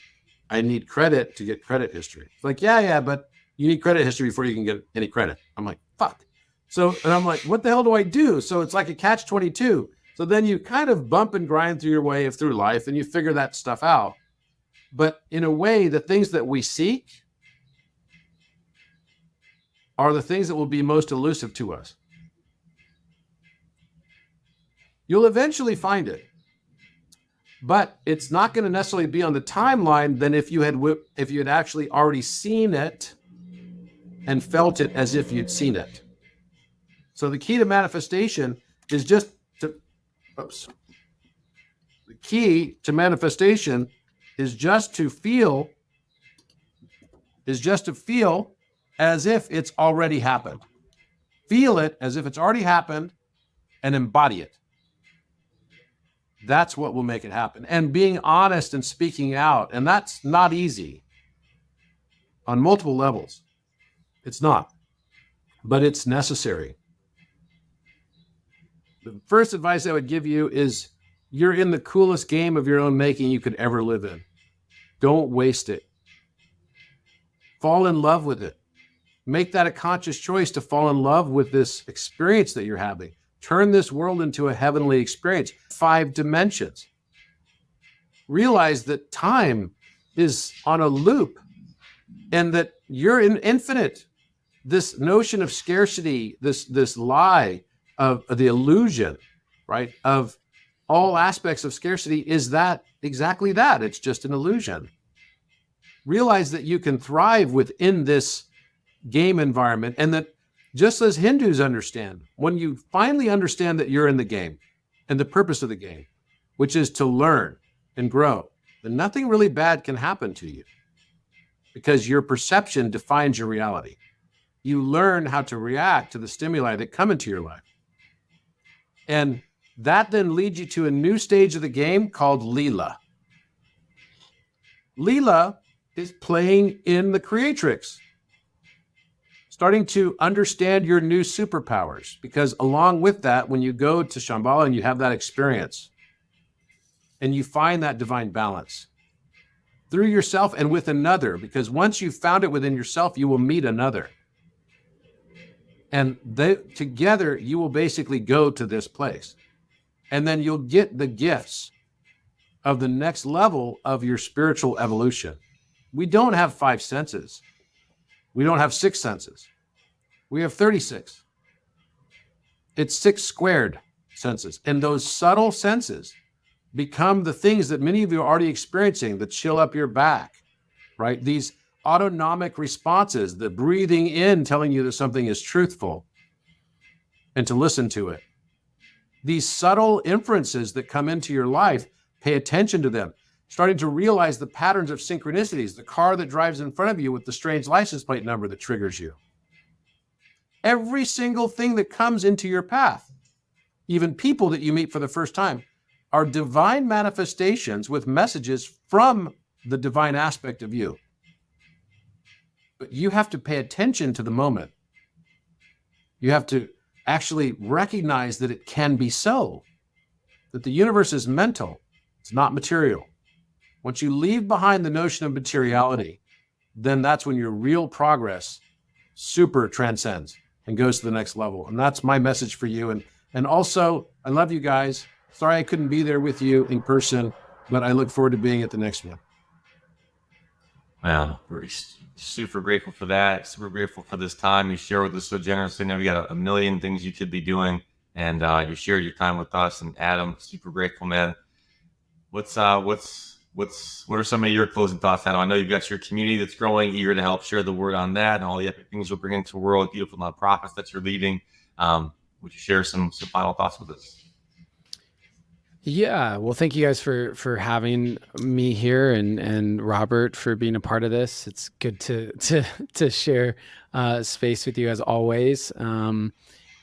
I need credit to get credit history. It's like, yeah, but you need credit history before you can get any credit. I'm like, fuck. So, and I'm like, what the hell do I do? So it's like a catch-22. So then you kind of bump and grind through your way through life and you figure that stuff out. But in a way, the things that we seek are the things that will be most elusive to us. You'll eventually find it, but it's not going to necessarily be on the timeline than if you had actually already seen it and felt it as if you'd seen it. So the key to manifestation is just to, the key to manifestation is just to feel as if it's already happened. Feel it as if it's already happened and embody it. That's what will make it happen. And being honest and speaking out, and that's not easy on multiple levels. It's not, but it's necessary. The first advice I would give you is you're in the coolest game of your own making you could ever live in. Don't waste it. Fall in love with it. Make that a conscious choice to fall in love with this experience that you're having. Turn this world into a heavenly experience. 5 dimensions. Realize that time is on a loop and that you're infinite. This notion of scarcity, this lie of the illusion, right, of all aspects of scarcity is that exactly that. It's just an illusion. Realize that you can thrive within this game environment and that just as Hindus understand. When you finally understand that you're in the game and the purpose of the game, which is to learn and grow, then nothing really bad can happen to you because your perception defines your reality. You learn how to react to the stimuli that come into your life. And that then leads you to a new stage of the game called Leela. Leela is playing in the creatrix, starting to understand your new superpowers, because along with that, when you go to Shambhala and you have that experience and you find that divine balance through yourself and with another, because once you've found it within yourself, you will meet another. And together, you will basically go to this place. And then you'll get the gifts of the next level of your spiritual evolution. We don't have 5 senses. We don't have 6 senses. We have 36. It's 6 squared senses. And those subtle senses become the things that many of you are already experiencing, the chill up your back, right? These autonomic responses, the breathing in telling you that something is truthful and to listen to it. These subtle inferences that come into your life, pay attention to them. Starting to realize the patterns of synchronicities, the car that drives in front of you with the strange license plate number that triggers you. Every single thing that comes into your path, even people that you meet for the first time, are divine manifestations with messages from the divine aspect of you. But you have to pay attention to the moment. You have to actually recognize that it can be so, that the universe is mental, it's not material. Once you leave behind the notion of materiality, then that's when your real progress super transcends and goes to the next level. And that's my message for you. And also, I love you guys. Sorry I couldn't be there with you in person, but I look forward to being at the next one. Wow, we're super grateful for that. Super grateful for this time you share with us so generously. Now we got a million things you could be doing, and you shared your time with us. And Adam, super grateful, man. What are some of your closing thoughts, Adam? I know you've got your community that's growing, eager to help share the word on that, and all the epic things you'll bring into the world, beautiful nonprofits that you're leading. Would you share some final thoughts with us? Yeah, well, thank you guys for having me here, and Robert for being a part of this. It's good to share space with you as always.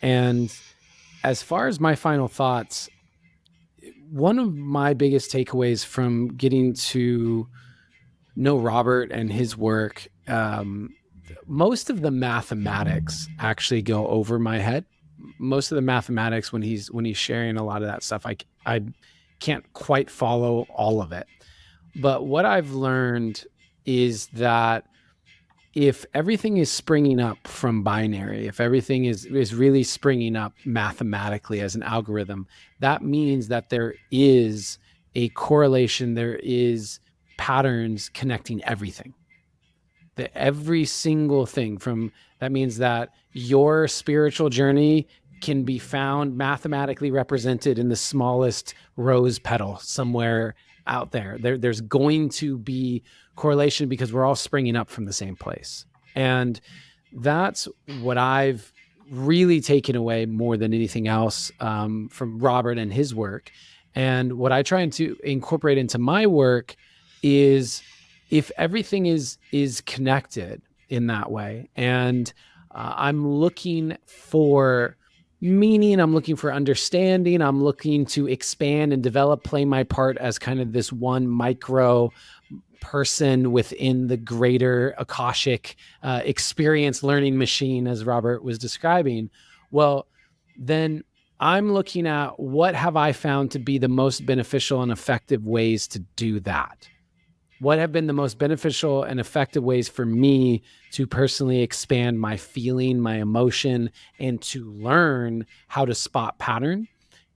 And as far as my final thoughts, one of my biggest takeaways from getting to know Robert and his work, most of the mathematics actually go over my head. Most of the mathematics when he's sharing a lot of that stuff, I can't quite follow all of it. But what I've learned is that if everything is springing up from binary, if everything is really springing up mathematically as an algorithm, that means that there is a correlation, there is patterns connecting everything. That every single thing that means that your spiritual journey can be found mathematically represented in the smallest rose petal somewhere out there. There's going to be correlation because we're all springing up from the same place. And that's what I've really taken away more than anything else from Robert and his work. And what I try to incorporate into my work is if everything is connected in that way, and I'm looking for meaning, I'm looking for understanding, I'm looking to expand and develop, play my part as kind of this one micro person within the greater Akashic experience learning machine, as Robert was describing. Well, then I'm looking at what have I found to be the most beneficial and effective ways to do that? What have been the most beneficial and effective ways for me to personally expand my feeling, my emotion, and to learn how to spot pattern?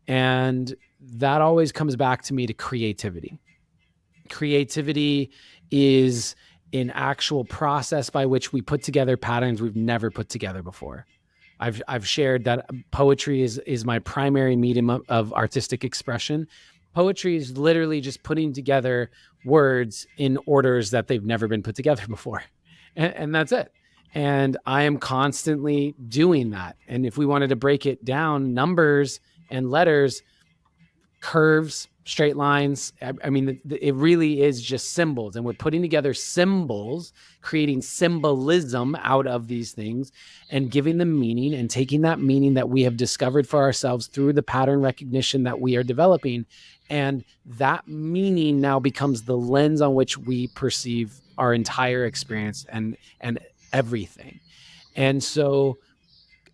And that always comes back to me to creativity. Creativity is an actual process by which we put together patterns we've never put together before. I've shared that poetry is my primary medium of artistic expression. Poetry is literally just putting together words in orders that they've never been put together before. And that's it. And I am constantly doing that. And if we wanted to break it down, numbers and letters, curves, straight lines. I mean, it really is just symbols. And we're putting together symbols, creating symbolism out of these things and giving them meaning and taking that meaning that we have discovered for ourselves through the pattern recognition that we are developing. And that meaning now becomes the lens on which we perceive our entire experience and everything. And so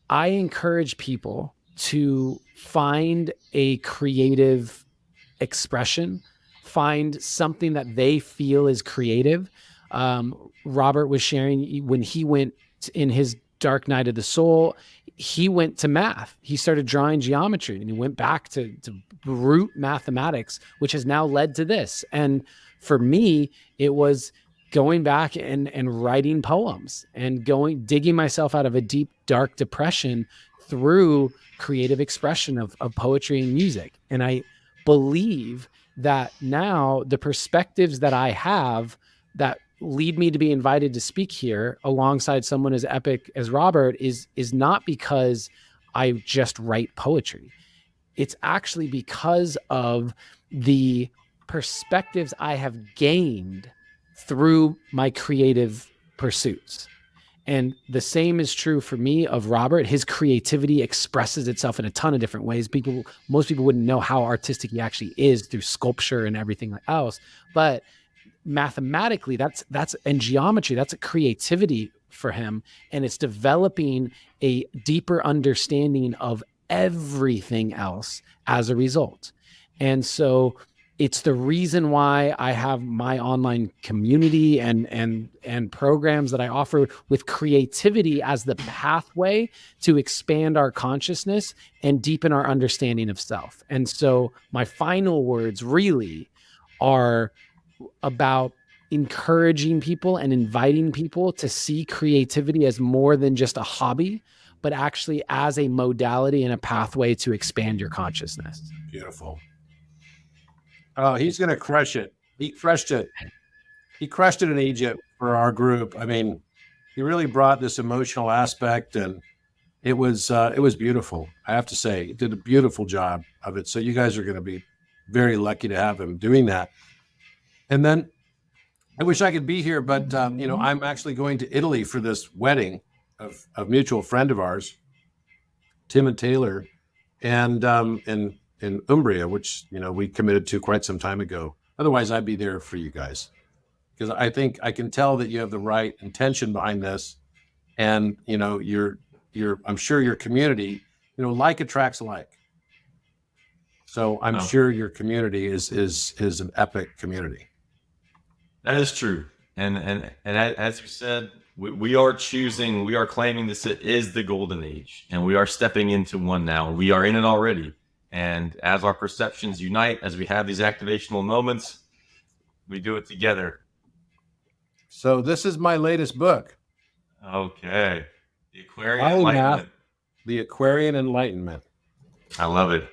I encourage people to find a creative expression, find something that they feel is creative. Robert was sharing when he went in his dark night of the soul, he went to math. He started drawing geometry and he went back to root mathematics, which has now led to this. And for me, it was going back and writing poems and digging myself out of a deep, dark depression through creative expression of poetry and music. And I believe that now the perspectives that I have that lead me to be invited to speak here alongside someone as epic as Robert is not because I just write poetry. It's actually because of the perspectives I have gained through my creative pursuits. And the same is true for me of Robert. His creativity expresses itself in a ton of different ways. Most people wouldn't know how artistic he actually is through sculpture and everything else. But mathematically, and geometry, that's a creativity for him. And it's developing a deeper understanding of everything else as a result. And so it's the reason why I have my online community and programs that I offer with creativity as the pathway to expand our consciousness and deepen our understanding of self. And so my final words really are about encouraging people and inviting people to see creativity as more than just a hobby, but actually as a modality and a pathway to expand your consciousness. Beautiful. Oh, he's going to crush it. He crushed it. He crushed it in Egypt for our group. I mean, he really brought this emotional aspect, and it was beautiful. I have to say, he did a beautiful job of it. So you guys are going to be very lucky to have him doing that. And then I wish I could be here, but I'm actually going to Italy for this wedding of a mutual friend of ours, Tim and Taylor, and in Umbria, which we committed to quite some time ago. Otherwise, I'd be there for you guys, because I think I can tell that you have the right intention behind this, and I'm sure your community, like attracts like. So I'm sure your community is an epic community. That is true, and as you said, we are claiming this is the golden age, and we are stepping into one now. We are in it already. And as our perceptions unite, as we have these activational moments, we do it together. So this is my latest book. Okay. The Aquarian Enlightenment. The Aquarian Enlightenment. I love it.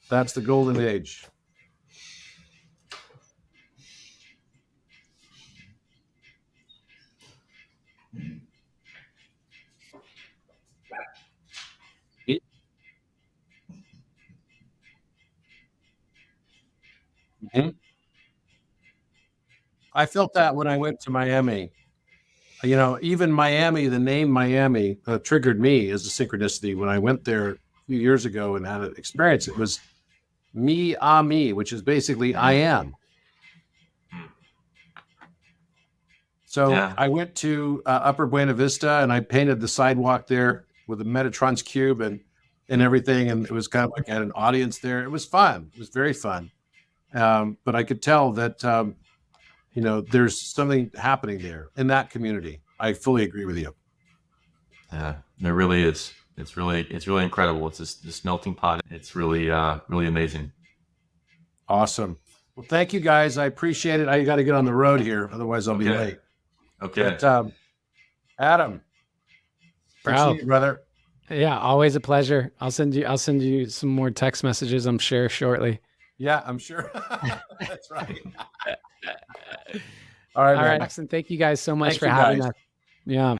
That's the golden age. Mm-hmm. I felt that when I went to Miami. Even Miami, the name Miami triggered me as a synchronicity when I went there a few years ago and had an experience. It was me, which is basically I am. So yeah. I went to Upper Buena Vista and I painted the sidewalk there with the Metatron's cube and everything. And it was kind of like I had an audience there. It was fun. It was very fun. But I could tell that, there's something happening there in that community. I fully agree with you. Yeah, there really is. It's really incredible. It's this melting pot. It's really amazing. Awesome. Well, thank you guys. I appreciate it. I got to get on the road here. Otherwise I'll be late. Okay. But, Adam, brother. Yeah, always a pleasure. I'll send you some more text messages, I'm sure, shortly. Yeah, I'm sure. That's right. All right, Jackson. Thank you guys so much for having us. Yeah.